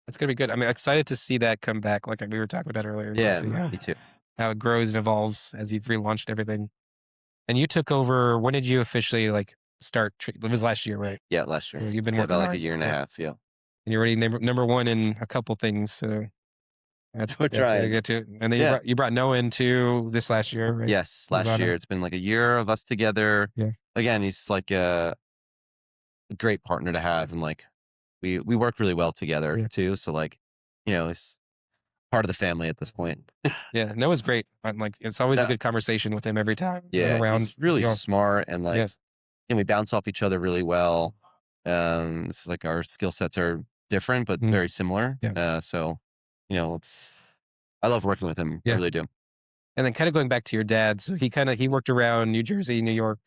[SPEAKER 1] That's gonna be good. I'm excited to see that come back, like we were talking about earlier, to
[SPEAKER 2] Yeah,
[SPEAKER 1] see
[SPEAKER 2] me too.
[SPEAKER 1] how it grows and evolves as you've relaunched everything. And you took over. When did you officially like start? It was last year, right?
[SPEAKER 2] Yeah, last year.
[SPEAKER 1] So you've been
[SPEAKER 2] Yeah,
[SPEAKER 1] working
[SPEAKER 2] about like a
[SPEAKER 1] hard.
[SPEAKER 2] year and a
[SPEAKER 1] Yeah.
[SPEAKER 2] half. Yeah.
[SPEAKER 1] And you're already number one in a couple things. So
[SPEAKER 2] We're
[SPEAKER 1] that's gonna
[SPEAKER 2] trying.
[SPEAKER 1] get to. And then
[SPEAKER 2] Yeah.
[SPEAKER 1] you brought Noah into this last year, right?
[SPEAKER 2] Yes, last
[SPEAKER 1] Lozano.
[SPEAKER 2] year. It's been like a year of us together.
[SPEAKER 1] Yeah.
[SPEAKER 2] Again, he's like a great partner to have, and like we work really well together
[SPEAKER 1] Yeah.
[SPEAKER 2] too. So like, he's part of the family at this point.
[SPEAKER 1] Yeah. Noah's great. I'm like, it's always a
[SPEAKER 2] Yeah,
[SPEAKER 1] good conversation with him every time I'm
[SPEAKER 2] yeah,
[SPEAKER 1] around.
[SPEAKER 2] he's really
[SPEAKER 1] You know,
[SPEAKER 2] smart and like,
[SPEAKER 1] yeah.
[SPEAKER 2] we bounce off each other really well. It's like our skill sets are different but
[SPEAKER 1] Mm,
[SPEAKER 2] very similar.
[SPEAKER 1] yeah.
[SPEAKER 2] So it's I love working with him. I
[SPEAKER 1] Yeah.
[SPEAKER 2] really do.
[SPEAKER 1] And then kind of going back to your dad, so he worked around New Jersey, New York,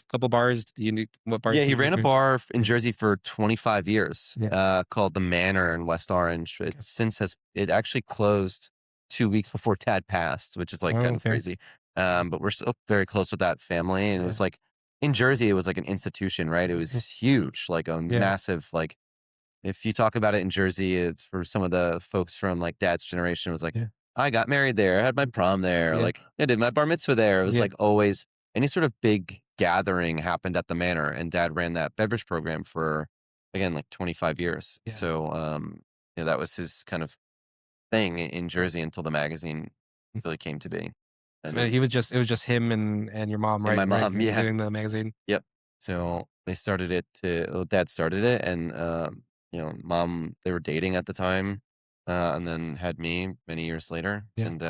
[SPEAKER 1] couple bars. Do you know what bars
[SPEAKER 2] Yeah,
[SPEAKER 1] do
[SPEAKER 2] he
[SPEAKER 1] you
[SPEAKER 2] ran a
[SPEAKER 1] work with?
[SPEAKER 2] bar in Jersey for 25 years,
[SPEAKER 1] Yeah.
[SPEAKER 2] called the Manor in West Orange.
[SPEAKER 1] Okay.
[SPEAKER 2] It actually closed 2 weeks before Dad passed, which is like
[SPEAKER 1] Oh,
[SPEAKER 2] kind of
[SPEAKER 1] okay.
[SPEAKER 2] crazy. But we're still very close with that family, and it
[SPEAKER 1] Yeah.
[SPEAKER 2] was like in Jersey, it was like an institution, right? It was
[SPEAKER 1] Mhm.
[SPEAKER 2] huge, like a
[SPEAKER 1] Yeah.
[SPEAKER 2] massive like. If you talk about it in Jersey, it's for some of the folks from like Dad's generation, it was like,
[SPEAKER 1] Yeah.
[SPEAKER 2] I got married there, I had my prom there,
[SPEAKER 1] Yeah.
[SPEAKER 2] like I did my bar mitzvah there. It was
[SPEAKER 1] Yeah.
[SPEAKER 2] like always any sort of big gathering happened at the Manor, and Dad ran that beverage program for again like 25 years.
[SPEAKER 1] Yeah.
[SPEAKER 2] So that was his kind of thing in Jersey until the magazine
[SPEAKER 1] Mm.
[SPEAKER 2] really came to be.
[SPEAKER 1] So
[SPEAKER 2] And
[SPEAKER 1] it was just him and your mom,
[SPEAKER 2] and my
[SPEAKER 1] right,
[SPEAKER 2] mom, yeah,
[SPEAKER 1] doing the magazine?
[SPEAKER 2] yep. So they started it Dad started it, and Mom, they were dating at the time, and then had me many years later,
[SPEAKER 1] Yeah.
[SPEAKER 2] and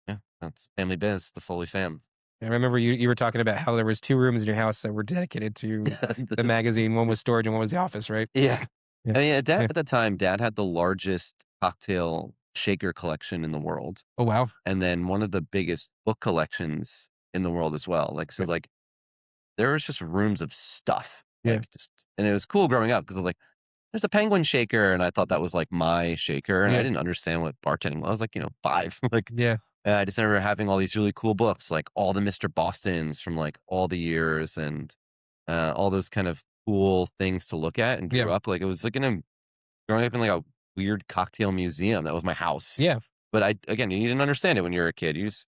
[SPEAKER 2] yeah, that's family biz, the Foley fam.
[SPEAKER 1] I remember you were talking about how there was 2 rooms in your house that were dedicated to the magazine. One was storage and one was the office, right?
[SPEAKER 2] Yeah.
[SPEAKER 1] Yeah.
[SPEAKER 2] I mean, Dad
[SPEAKER 1] Yeah.
[SPEAKER 2] at the time, Dad had the largest cocktail shaker collection in the world,
[SPEAKER 1] Oh, wow.
[SPEAKER 2] and then one of the biggest book collections in the world as well. Like, so,
[SPEAKER 1] Yeah.
[SPEAKER 2] like, there was just rooms of stuff,
[SPEAKER 1] Yeah.
[SPEAKER 2] like, just and it was cool growing up because I was like, "There's a penguin shaker," and I thought that was, like, my shaker, and I
[SPEAKER 1] Yeah.
[SPEAKER 2] didn't understand what bartending was, like, 5. Like,
[SPEAKER 1] Yeah.
[SPEAKER 2] I just remember having all these really cool books, like all the Mr. Bostons from, like, all the years and, all those kind of cool things to look at and
[SPEAKER 1] Yeah.
[SPEAKER 2] grew up like, it was like growing up in, like, a weird cocktail museum that was my house.
[SPEAKER 1] Yeah.
[SPEAKER 2] But again, you didn't understand it when you're a kid, you just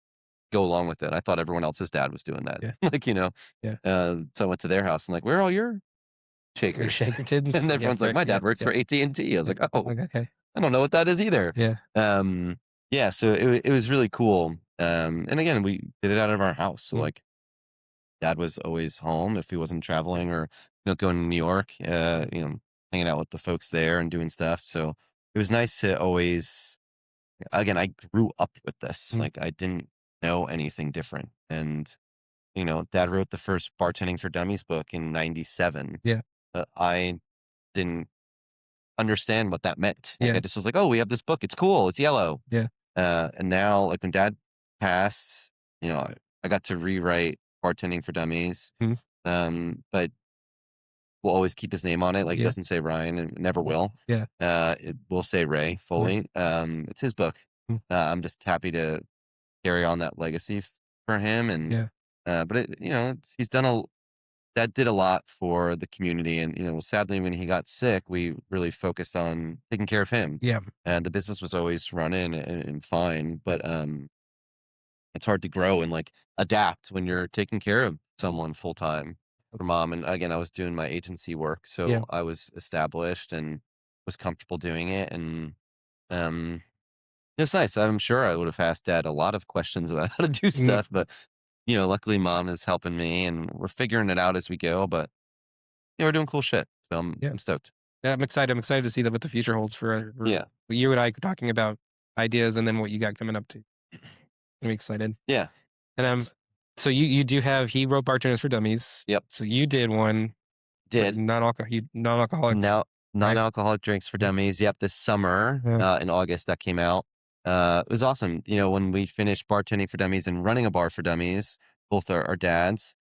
[SPEAKER 2] go along with it. I thought everyone else's dad was doing that.
[SPEAKER 1] Yeah.
[SPEAKER 2] Like,
[SPEAKER 1] Yeah.
[SPEAKER 2] so I went to their house and like, "Where are all your
[SPEAKER 1] Your
[SPEAKER 2] shakers?"
[SPEAKER 1] Shakertons?
[SPEAKER 2] And
[SPEAKER 1] Yeah,
[SPEAKER 2] everyone's like,
[SPEAKER 1] fair.
[SPEAKER 2] "My
[SPEAKER 1] Yeah.
[SPEAKER 2] dad works
[SPEAKER 1] Yeah.
[SPEAKER 2] for AT&T." I was
[SPEAKER 1] Yeah.
[SPEAKER 2] like, "Oh,
[SPEAKER 1] Like, okay.
[SPEAKER 2] I don't know what that is either."
[SPEAKER 1] Yeah.
[SPEAKER 2] Um, yeah, so it was really cool. And again, we did it out of our house. So
[SPEAKER 1] Mm.
[SPEAKER 2] like Dad was always home if he wasn't traveling or going to New York. hanging out with the folks there and doing stuff. So it was nice to always, again, I grew up with this.
[SPEAKER 1] Mm,
[SPEAKER 2] Like I didn't know anything different. And, Dad wrote the first Bartending for Dummies book in 97.
[SPEAKER 1] yeah,
[SPEAKER 2] I didn't understand what that meant. Like
[SPEAKER 1] yeah,
[SPEAKER 2] I just was like, oh, we have this book. It's cool. It's yellow.
[SPEAKER 1] yeah,
[SPEAKER 2] And now, like when Dad passed, I got to rewrite Bartending for Dummies.
[SPEAKER 1] mhm,
[SPEAKER 2] But we'll always keep his name on it. Like it
[SPEAKER 1] yeah,
[SPEAKER 2] doesn't say Ryan and it never
[SPEAKER 1] yeah,
[SPEAKER 2] will.
[SPEAKER 1] yeah,
[SPEAKER 2] It will say Ray
[SPEAKER 1] yeah,
[SPEAKER 2] Foley. It's his book.
[SPEAKER 1] mm,
[SPEAKER 2] I'm just happy to carry on that legacy for him. And,
[SPEAKER 1] yeah,
[SPEAKER 2] but he's done that did a lot for the community. And, sadly, when he got sick, we really focused on taking care of him.
[SPEAKER 1] yeah,
[SPEAKER 2] And the business was always running and fine. But, it's hard to grow and like adapt when you're taking care of someone full time for mom. And again, I was doing my agency work,
[SPEAKER 1] yeah,
[SPEAKER 2] so I was established and was comfortable doing it. And um, it's nice. I'm sure I would have asked dad a lot of questions about how to do
[SPEAKER 1] mm,
[SPEAKER 2] stuff, but luckily mom is helping me, and we're figuring it out as we go. But we're doing cool shit, so
[SPEAKER 1] yeah.
[SPEAKER 2] I'm stoked.
[SPEAKER 1] Yeah, I'm excited. I'm excited to see that what the future holds for
[SPEAKER 2] Yeah,
[SPEAKER 1] you and I talking about ideas and then what you got coming up too. I'm excited.
[SPEAKER 2] yeah.
[SPEAKER 1] And
[SPEAKER 2] Thanks.
[SPEAKER 1] so you do have he wrote Bartenders for Dummies.
[SPEAKER 2] Yep.
[SPEAKER 1] So you did one with
[SPEAKER 2] Did
[SPEAKER 1] non-alcoholic,
[SPEAKER 2] Now,
[SPEAKER 1] right?
[SPEAKER 2] non-alcoholic drinks for
[SPEAKER 1] Yeah,
[SPEAKER 2] dummies. Yep, this summer,
[SPEAKER 1] yeah,
[SPEAKER 2] in August, that came out. It was awesome. When we finished bartending for dummies and running a bar for dummies, both our dads,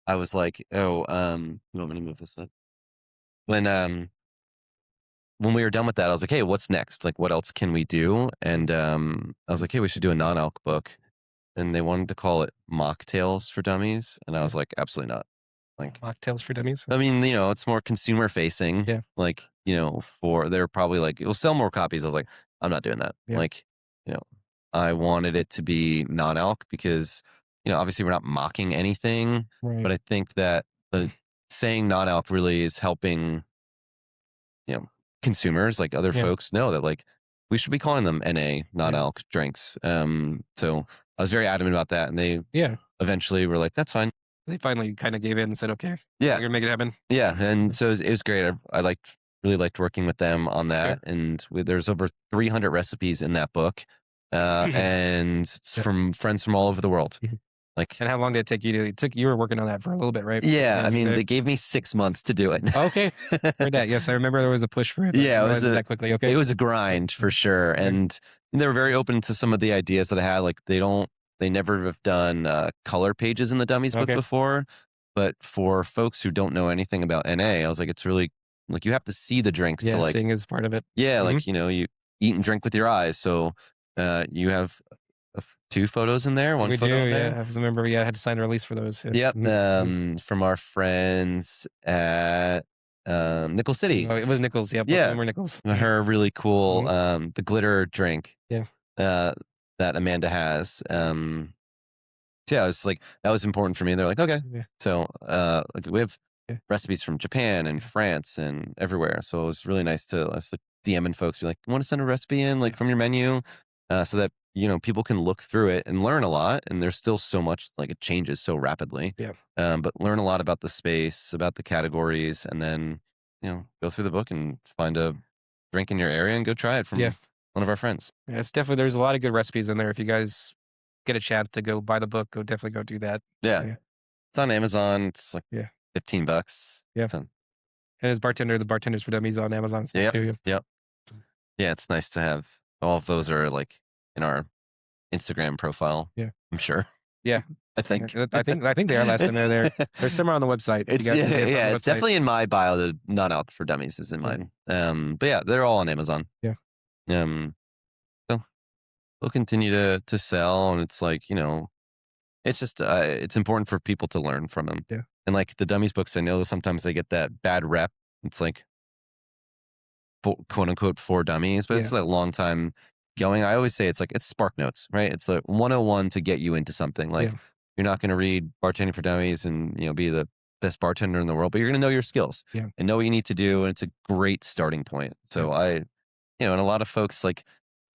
[SPEAKER 2] I was like, "Oh, you want me to move this up?" When when we were done with that, I was like, "Hey, what's next? Like, what else can we do?" And I was like, "Hey, we should do a non-alc book." And they wanted to call it Mocktails for Dummies, and I
[SPEAKER 1] yeah.
[SPEAKER 2] was like, "Absolutely not." Like,
[SPEAKER 1] Mocktails for Dummies.
[SPEAKER 2] I mean, it's more consumer facing.
[SPEAKER 1] Yeah,
[SPEAKER 2] Like, for they're probably like, it'll sell more copies. I was like, I'm not doing that.
[SPEAKER 1] yeah,
[SPEAKER 2] Like, you know, I wanted it to be non-alc because, obviously we're not mocking anything,
[SPEAKER 1] right.
[SPEAKER 2] but I think that the saying non-alc really is helping, consumers, like other
[SPEAKER 1] Yeah,
[SPEAKER 2] folks know that like we should be calling them NA
[SPEAKER 1] yeah,
[SPEAKER 2] non-alc drinks. So I was very adamant about that, and they
[SPEAKER 1] yeah.
[SPEAKER 2] eventually were like, that's fine.
[SPEAKER 1] They finally kind of gave in and said, "Okay,
[SPEAKER 2] Yeah.
[SPEAKER 1] we're gonna make it happen."
[SPEAKER 2] Yeah, and so it was great. I really liked working with them on
[SPEAKER 1] Okay.
[SPEAKER 2] that, and there's over 300 recipes in that book, and it's
[SPEAKER 1] Yeah.
[SPEAKER 2] from friends from all over the world.
[SPEAKER 1] Mhm.
[SPEAKER 2] Like,
[SPEAKER 1] And how long did it take you to? It took you were working on that for a little bit, right?
[SPEAKER 2] yeah, I
[SPEAKER 1] That's
[SPEAKER 2] mean,
[SPEAKER 1] okay.
[SPEAKER 2] they gave me 6 months to do it.
[SPEAKER 1] Okay. Heard that. Yes, I remember there was a push for it, but
[SPEAKER 2] Yeah, it
[SPEAKER 1] not
[SPEAKER 2] was a
[SPEAKER 1] that quickly. Okay.
[SPEAKER 2] it was a grind for sure,
[SPEAKER 1] Okay.
[SPEAKER 2] and they were very open to some of the ideas that I had. Like, they never have done color pages in the dummies book
[SPEAKER 1] Okay.
[SPEAKER 2] before, but for folks who don't know anything about NA, I was like, it's really like you have to see the drinks to
[SPEAKER 1] Yeah,
[SPEAKER 2] like.
[SPEAKER 1] seeing is part of it.
[SPEAKER 2] Yeah,
[SPEAKER 1] Mhm.
[SPEAKER 2] like, you eat and drink with your eyes. So, you have two photos in there, one
[SPEAKER 1] We do,
[SPEAKER 2] photo in
[SPEAKER 1] yeah.
[SPEAKER 2] there.
[SPEAKER 1] I remember, yeah, I had to sign a release for those. Yeah.
[SPEAKER 2] Yep.
[SPEAKER 1] Mhm. Mhm.
[SPEAKER 2] From our friends at Nickel City.
[SPEAKER 1] Oh, it was Nichols. Yeah, both of
[SPEAKER 2] Yeah,
[SPEAKER 1] them were Nichols. Yeah.
[SPEAKER 2] her really cool
[SPEAKER 1] Mhm.
[SPEAKER 2] the glitter drink
[SPEAKER 1] Yeah.
[SPEAKER 2] uh, that Amanda has. So yeah, it's like that was important for me. And they're like, okay.
[SPEAKER 1] Yeah.
[SPEAKER 2] So like we have
[SPEAKER 1] Yeah.
[SPEAKER 2] recipes from Japan and
[SPEAKER 1] Yeah.
[SPEAKER 2] France and everywhere. So it was really nice to I was like DMing folks, be like, want to send a recipe in like
[SPEAKER 1] Yeah.
[SPEAKER 2] from your menu, so that people can look through it and learn a lot. And there's still so much like it changes so rapidly,
[SPEAKER 1] Yeah.
[SPEAKER 2] but learn a lot about the space, about the categories, and then go through the book and find a drink in your area and go try it
[SPEAKER 1] Yeah.
[SPEAKER 2] from one of our friends.
[SPEAKER 1] Yeah, it's definitely there's a lot of good recipes in there. If you guys get a chance to go buy the book, go definitely go do that.
[SPEAKER 2] Yeah,
[SPEAKER 1] Yeah.
[SPEAKER 2] it's on Amazon. It's like
[SPEAKER 1] Yeah.
[SPEAKER 2] $15.
[SPEAKER 1] Yeah.
[SPEAKER 2] So,
[SPEAKER 1] And his bartender, the bartenders for dummies on Amazon stuff
[SPEAKER 2] yep,
[SPEAKER 1] too. Yeah.
[SPEAKER 2] yep. Yeah, it's nice to have all of those are like in our Instagram profile.
[SPEAKER 1] Yeah.
[SPEAKER 2] I'm sure.
[SPEAKER 1] Yeah.
[SPEAKER 2] I think.
[SPEAKER 1] I think they are last time they're there. They're somewhere on the website. If
[SPEAKER 2] It's
[SPEAKER 1] you guys, it's on the
[SPEAKER 2] it's
[SPEAKER 1] website.
[SPEAKER 2] definitely in my bio. The not out for dummies is in
[SPEAKER 1] Yeah.
[SPEAKER 2] mine. But yeah, they're all on Amazon.
[SPEAKER 1] Yeah.
[SPEAKER 2] Um, so they'll continue to sell, and it's like it's just it's important for people to learn from them.
[SPEAKER 1] Yeah.
[SPEAKER 2] And like the dummies books, I know sometimes they get that bad rep. It's like quote unquote for dummies, but
[SPEAKER 1] Yeah.
[SPEAKER 2] it's a long time going. I always say it's Spark Notes, right? It's like 101 to get you into something. Like
[SPEAKER 1] Yeah.
[SPEAKER 2] you're not going to read Bartending for Dummies and be the best bartender in the world, but you're going to know your skills
[SPEAKER 1] Yeah.
[SPEAKER 2] and know what you need to do, and it's a great starting point. So and a lot of folks like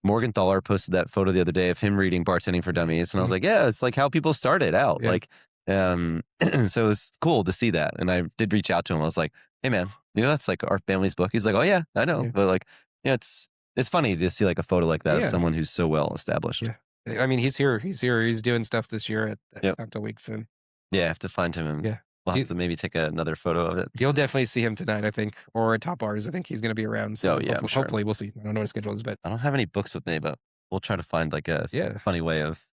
[SPEAKER 2] Morgan Thaler posted that photo the other day of him reading Bartending for Dummies, and I was
[SPEAKER 1] Mhm.
[SPEAKER 2] like, yeah, it's like how people started out.
[SPEAKER 1] Yeah.
[SPEAKER 2] Like, so it was cool to see that, and I did reach out to him. I was like, hey man, that's like our family's book. He's like, oh yeah, I know.
[SPEAKER 1] Yeah.
[SPEAKER 2] But like, it's funny to see like a photo like that of
[SPEAKER 1] Yeah.
[SPEAKER 2] someone who's so well established.
[SPEAKER 1] Yeah. I mean, he's here. He's here. He's doing stuff this year at
[SPEAKER 2] Yep.
[SPEAKER 1] Cocktail Week soon.
[SPEAKER 2] Yeah, I have to find him and
[SPEAKER 1] Yeah.
[SPEAKER 2] we'll have
[SPEAKER 1] He
[SPEAKER 2] to maybe take another photo of it.
[SPEAKER 1] You'll definitely see him tonight, I think, or at Top Bars. I think he's gonna be around,
[SPEAKER 2] Oh
[SPEAKER 1] so
[SPEAKER 2] yeah, I'm sure.
[SPEAKER 1] hopefully we'll see. I don't know what his schedule is, but
[SPEAKER 2] I don't have any books with me, but we'll try to find like a
[SPEAKER 1] yeah.
[SPEAKER 2] funny way of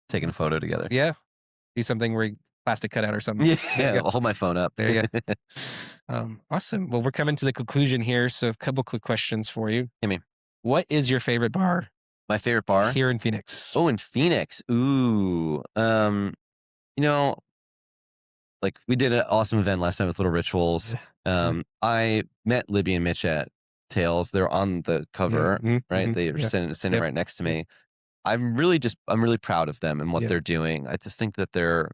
[SPEAKER 2] taking a photo together.
[SPEAKER 1] Yeah. Do something where plastic cutout or something.
[SPEAKER 2] Yeah,
[SPEAKER 1] There you go.
[SPEAKER 2] I'll hold my phone up.
[SPEAKER 1] There you go. Awesome. Well, we're coming to the conclusion here, so a couple quick questions for you.
[SPEAKER 2] Give me
[SPEAKER 1] What is your favorite bar
[SPEAKER 2] my favorite bar
[SPEAKER 1] here in Phoenix?
[SPEAKER 2] Oh, in Phoenix. Ooh. You know, like we did an awesome event last night with Little Rituals.
[SPEAKER 1] Yeah.
[SPEAKER 2] I met Libby and Mitch at Tails. They're on the cover,
[SPEAKER 1] Yeah.
[SPEAKER 2] right? They were
[SPEAKER 1] Yeah.
[SPEAKER 2] sitting
[SPEAKER 1] Yep.
[SPEAKER 2] right next to me. I'm really proud of them and what
[SPEAKER 1] Yeah.
[SPEAKER 2] they're doing. I just think that they're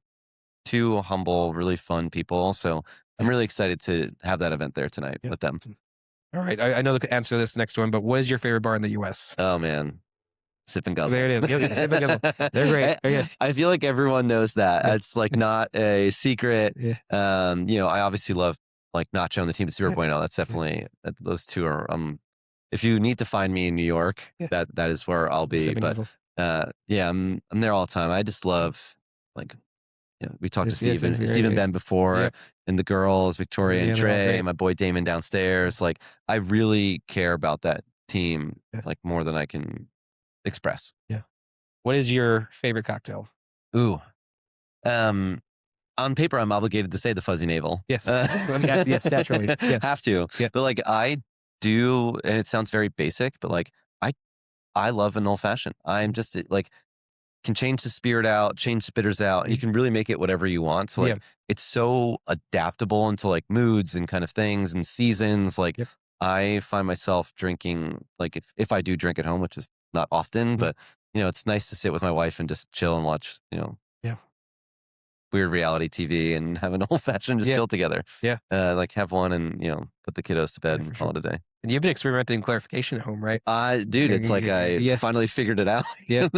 [SPEAKER 2] two humble, really fun people. So I'm really excited to have that event there tonight
[SPEAKER 1] Yeah.
[SPEAKER 2] with them.
[SPEAKER 1] All right. I know the answer to this next one, but what is your favorite bar in the US?
[SPEAKER 2] Oh man. Sip and guzzle.
[SPEAKER 1] There it is. Yep, sip and guzzle. They're great. Yeah.
[SPEAKER 2] I feel like everyone knows that.
[SPEAKER 1] Yeah.
[SPEAKER 2] It's like not a secret.
[SPEAKER 1] Yeah.
[SPEAKER 2] I obviously love like Nacho and the team at 0.0. That's definitely those two are if you need to find me in New York,
[SPEAKER 1] Yeah.
[SPEAKER 2] that is where I'll be.
[SPEAKER 1] Sip and
[SPEAKER 2] But
[SPEAKER 1] guzzle.
[SPEAKER 2] I'm there all the time. I just love like we talked to
[SPEAKER 1] Yes,
[SPEAKER 2] Steve and Ben before,
[SPEAKER 1] Yeah.
[SPEAKER 2] and the girls, Victoria and
[SPEAKER 1] Yeah, they're all
[SPEAKER 2] Trey,
[SPEAKER 1] great.
[SPEAKER 2] my boy Damon downstairs. Like I really care about that team
[SPEAKER 1] Yeah.
[SPEAKER 2] like more than I can express.
[SPEAKER 1] Yeah. What is your favorite cocktail?
[SPEAKER 2] Ooh. On paper, I'm obligated to say the Fuzzy Navel.
[SPEAKER 1] Yes. Yes, naturally. Yeah.
[SPEAKER 2] Have to.
[SPEAKER 1] Yeah.
[SPEAKER 2] But like I do, and it sounds very basic, but like I love an old fashioned. I'm just like can change the spirit out, change the bitters out, and you can really make it whatever you want. So like it's so adaptable into like moods and kind of things and seasons. Like
[SPEAKER 1] Yep.
[SPEAKER 2] I find myself drinking like if I do drink at home, which is not often, but it's nice to sit with my wife and just chill and watch,
[SPEAKER 1] Yeah.
[SPEAKER 2] weird reality TV and have an old fashioned just chill together.
[SPEAKER 1] Yeah.
[SPEAKER 2] Like have one and put the kiddos to bed and call it a day.
[SPEAKER 1] And you've been experimenting clarification at home, right?
[SPEAKER 2] Dude, it's like I finally figured it out.
[SPEAKER 1] Yeah.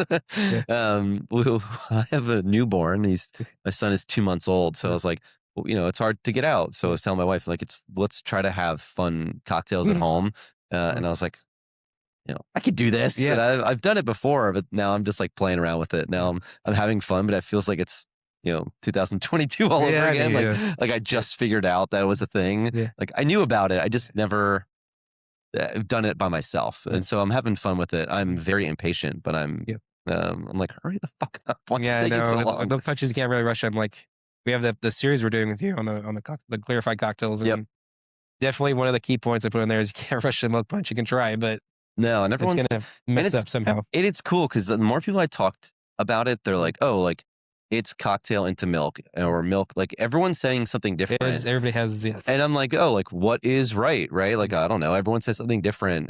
[SPEAKER 2] I have a newborn. My son is 2 months old, so I was like, well, it's hard to get out. So I was telling my wife, like, let's try to have fun cocktails at home. And I was like, I could do this.
[SPEAKER 1] Yeah.
[SPEAKER 2] And I've done it before, but now I'm just like playing around with it. Now I'm having fun, but it feels like it's 2022 all over again. Like I just figured out that was a thing.
[SPEAKER 1] Yeah.
[SPEAKER 2] Like I knew about it. I just never done it by myself. And so I'm having fun with it. I'm very impatient, but I'm like, hurry the fuck up. What's taking so long?
[SPEAKER 1] The punches you can't really rush. I'm like, we have the series we're doing with you on the clarified cocktails. And definitely one of the key points I put in there is you can't rush the milk punch. You can try, but
[SPEAKER 2] no, and everyone's
[SPEAKER 1] gonna mess up somehow.
[SPEAKER 2] It's cool because the more people I talked about it, they're like, oh, like it's cocktail into milk or milk. Like everyone's saying something different.
[SPEAKER 1] Everybody has this.
[SPEAKER 2] And I'm like, oh, like what is right? Like, I don't know. Everyone says something different.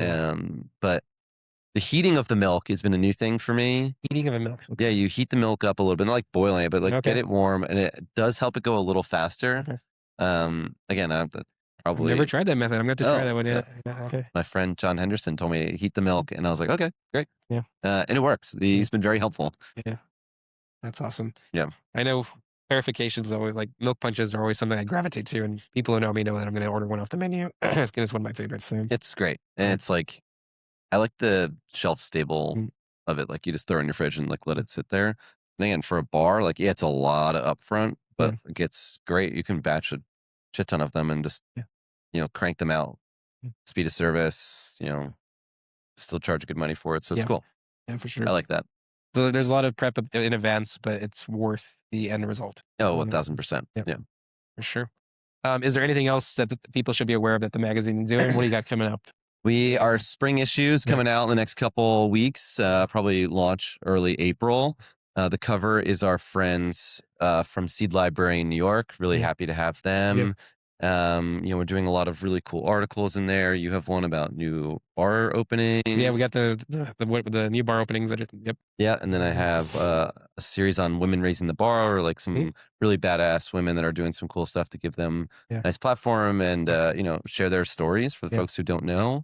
[SPEAKER 2] But the heating of the milk has been a new thing for me.
[SPEAKER 1] Heating of a milk. Okay.
[SPEAKER 2] Yeah, you heat the milk up a little bit, not like boiling it, but like get it warm, and it does help it go a little faster.
[SPEAKER 1] Okay.
[SPEAKER 2] Again,
[SPEAKER 1] I've never tried that method. I'm going to try that one. Yeah. Okay.
[SPEAKER 2] My friend John Henderson told me to heat the milk, and I was like, okay, great.
[SPEAKER 1] Yeah.
[SPEAKER 2] And it works. He's been very helpful.
[SPEAKER 1] Yeah. That's awesome.
[SPEAKER 2] Yeah.
[SPEAKER 1] I know clarifications always like milk punches are always something I gravitate to, and people who know me know that I'm going to order one off the menu. It's one of my favorites. So.
[SPEAKER 2] It's great, and it's like I like the shelf stable of it. Like you just throw it in your fridge and like let it sit there. And again, for a bar, like it's a lot of upfront, but it gets great. You can batch a shit ton of them and just crank them out. Speed of service, still charge good money for it. So it's cool.
[SPEAKER 1] Yeah, for sure.
[SPEAKER 2] I like that.
[SPEAKER 1] So there's a lot of prep in advance, but it's worth the end result.
[SPEAKER 2] Oh, 1,000%. Yeah.
[SPEAKER 1] For sure. Is there anything else that people should be aware of that the magazine is doing? What do you got coming up?
[SPEAKER 2] Our spring issues coming out in the next couple weeks, probably launch early April. The cover is our friends from Seed Library in New York. Really happy to have them. We're doing a lot of really cool articles in there. You have one about new bar openings.
[SPEAKER 1] Yeah, we got the new bar openings. Yep.
[SPEAKER 2] Yeah, and then I have a series on women raising the bar, or like some really badass women that are doing some cool stuff to give them a nice platform and share their stories for the folks who don't know.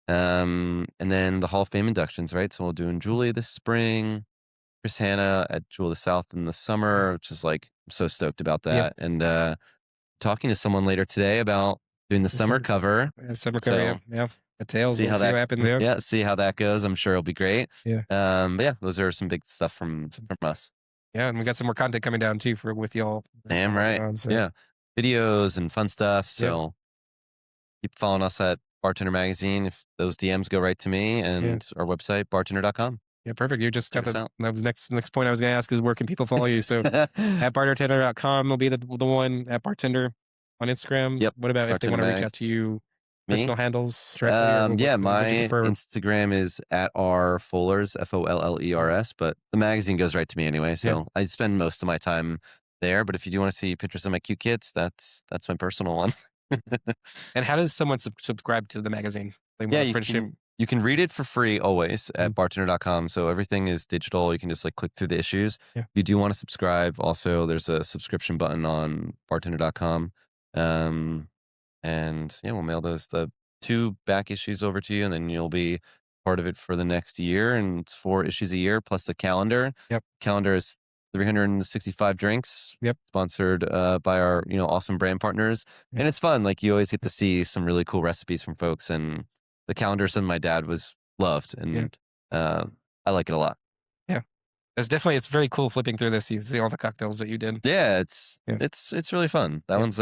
[SPEAKER 2] And then the Hall of Fame inductions, right? So we'll do Julie this spring, Chris Hanna at Jewel of the South in the summer, which is like I'm so stoked about that. And talking to someone later today about doing the summer cover.
[SPEAKER 1] Summer cover,
[SPEAKER 2] So
[SPEAKER 1] yeah. The tails,
[SPEAKER 2] see
[SPEAKER 1] we'll
[SPEAKER 2] how
[SPEAKER 1] see what happens, yeah.
[SPEAKER 2] yeah, see how that goes. I'm sure it'll be great.
[SPEAKER 1] Yeah.
[SPEAKER 2] But yeah, those are some big stuff from us.
[SPEAKER 1] Yeah, and we got some more content coming down too with y'all
[SPEAKER 2] Damn right.
[SPEAKER 1] on, so.
[SPEAKER 2] Yeah. Videos and fun stuff.
[SPEAKER 1] Yep.
[SPEAKER 2] So keep following us at Bartender Magazine. If those DMs go right to me, and our website, bartender.com.
[SPEAKER 1] Yeah, perfect. You just got
[SPEAKER 2] Check us out.
[SPEAKER 1] that was next point I was gonna ask is where can people follow you? So at bartender.com will be the one, at bartender on Instagram.
[SPEAKER 2] Yep.
[SPEAKER 1] What about if they want
[SPEAKER 2] Bartender
[SPEAKER 1] to reach
[SPEAKER 2] Mag.
[SPEAKER 1] out to you,
[SPEAKER 2] Me?
[SPEAKER 1] personal handles directly? Or
[SPEAKER 2] Yeah,
[SPEAKER 1] what would you
[SPEAKER 2] my
[SPEAKER 1] prefer?
[SPEAKER 2] Instagram is at rfollers, Follers, but the magazine goes right to me anyway. So I spend most of my time there. But if you do want to see pictures of my cute kids, that's my personal one.
[SPEAKER 1] And how does someone subscribe to the magazine? Like,
[SPEAKER 2] Yeah,
[SPEAKER 1] apprenticeship?
[SPEAKER 2] you can read it for free always at bartender.com. So everything is digital. You can just like click through the issues.
[SPEAKER 1] Yeah.
[SPEAKER 2] If you do want to subscribe, also there's a subscription button on bartender.com. And yeah, we'll mail the 2 back issues over to you, and then you'll be part of it for the next year. And it's 4 issues a year plus the calendar.
[SPEAKER 1] Yep.
[SPEAKER 2] Calendar is 365 drinks.
[SPEAKER 1] Yep.
[SPEAKER 2] Sponsored by our awesome brand partners, and it's fun. Like you always get to see some really cool recipes from folks, and the calendar something my dad was loved, and I like it a lot.
[SPEAKER 1] Yeah, it's very cool flipping through this. You see all the cocktails that you did.
[SPEAKER 2] Yeah, it's really fun. That one's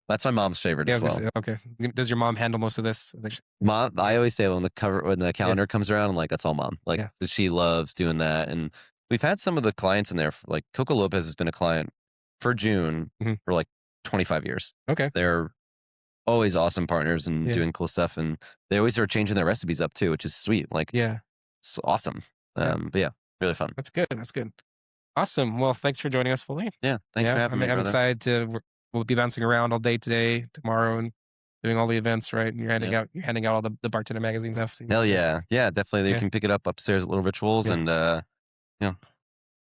[SPEAKER 2] that's my mom's favorite as well.
[SPEAKER 1] Okay. Does your mom handle most of this?
[SPEAKER 2] Mom, I always say when the calendar comes around, I'm like, that's all mom. Like she loves doing that. And we've had some of the clients in there, like Coco Lopez has been a client for June for like 25 years.
[SPEAKER 1] Okay.
[SPEAKER 2] They're always awesome partners and doing cool stuff. And they always are changing their recipes up too, which is sweet. Like, it's awesome. But yeah, really fun.
[SPEAKER 1] That's good. That's good. Awesome. Well, thanks for joining us, Foley.
[SPEAKER 2] Yeah. Thanks for having me.
[SPEAKER 1] I'm excited we'll be bouncing around all day today, tomorrow, and doing all the events, right? And you're handing out all the Bartender Magazine stuff.
[SPEAKER 2] Hell yeah. Yeah, definitely. You can pick it up upstairs at Little Rituals, and
[SPEAKER 1] for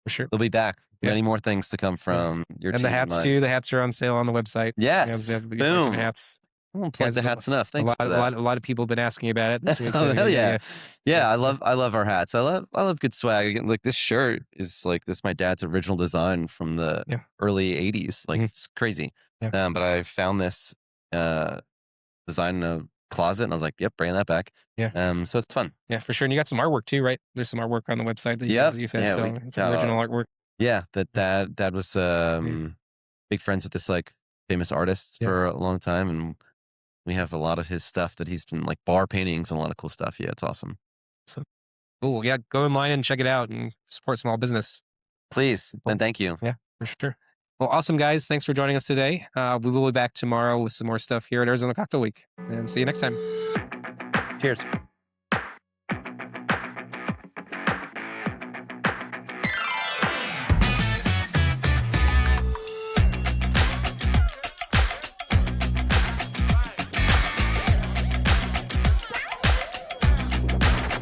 [SPEAKER 1] sure.
[SPEAKER 2] They'll be back. Many more things to come from your
[SPEAKER 1] and
[SPEAKER 2] team.
[SPEAKER 1] the hats too. The hats are on sale on the website.
[SPEAKER 2] Yes.
[SPEAKER 1] They have the
[SPEAKER 2] Boom.
[SPEAKER 1] hats.
[SPEAKER 2] I won't plug the hats enough. Thanks for that.
[SPEAKER 1] A lot of people have been asking about it this week.
[SPEAKER 2] Oh, hell yeah. Yeah, I love our hats. I love good swag. Like this shirt is like my dad's original design from the early 80s. Like it's crazy. But I found this design in a closet, and I was like, yep, bringing that back.
[SPEAKER 1] Yeah.
[SPEAKER 2] So it's fun.
[SPEAKER 1] Yeah, for sure. And you got some artwork too, right? There's some artwork on the website that you said.
[SPEAKER 2] Yeah,
[SPEAKER 1] So it's original artwork.
[SPEAKER 2] Yeah, dad was big friends with this like famous artist for a long time, and we have a lot of his stuff that he's been like bar paintings and a lot of cool stuff. Yeah, it's awesome.
[SPEAKER 1] So cool. Yeah, go online and check it out and support small business.
[SPEAKER 2] Please. And thank you.
[SPEAKER 1] Yeah, for sure. Well, awesome, guys. Thanks for joining us today. We will be back tomorrow with some more stuff here at Arizona Cocktail Week. And see you next time.
[SPEAKER 2] Cheers.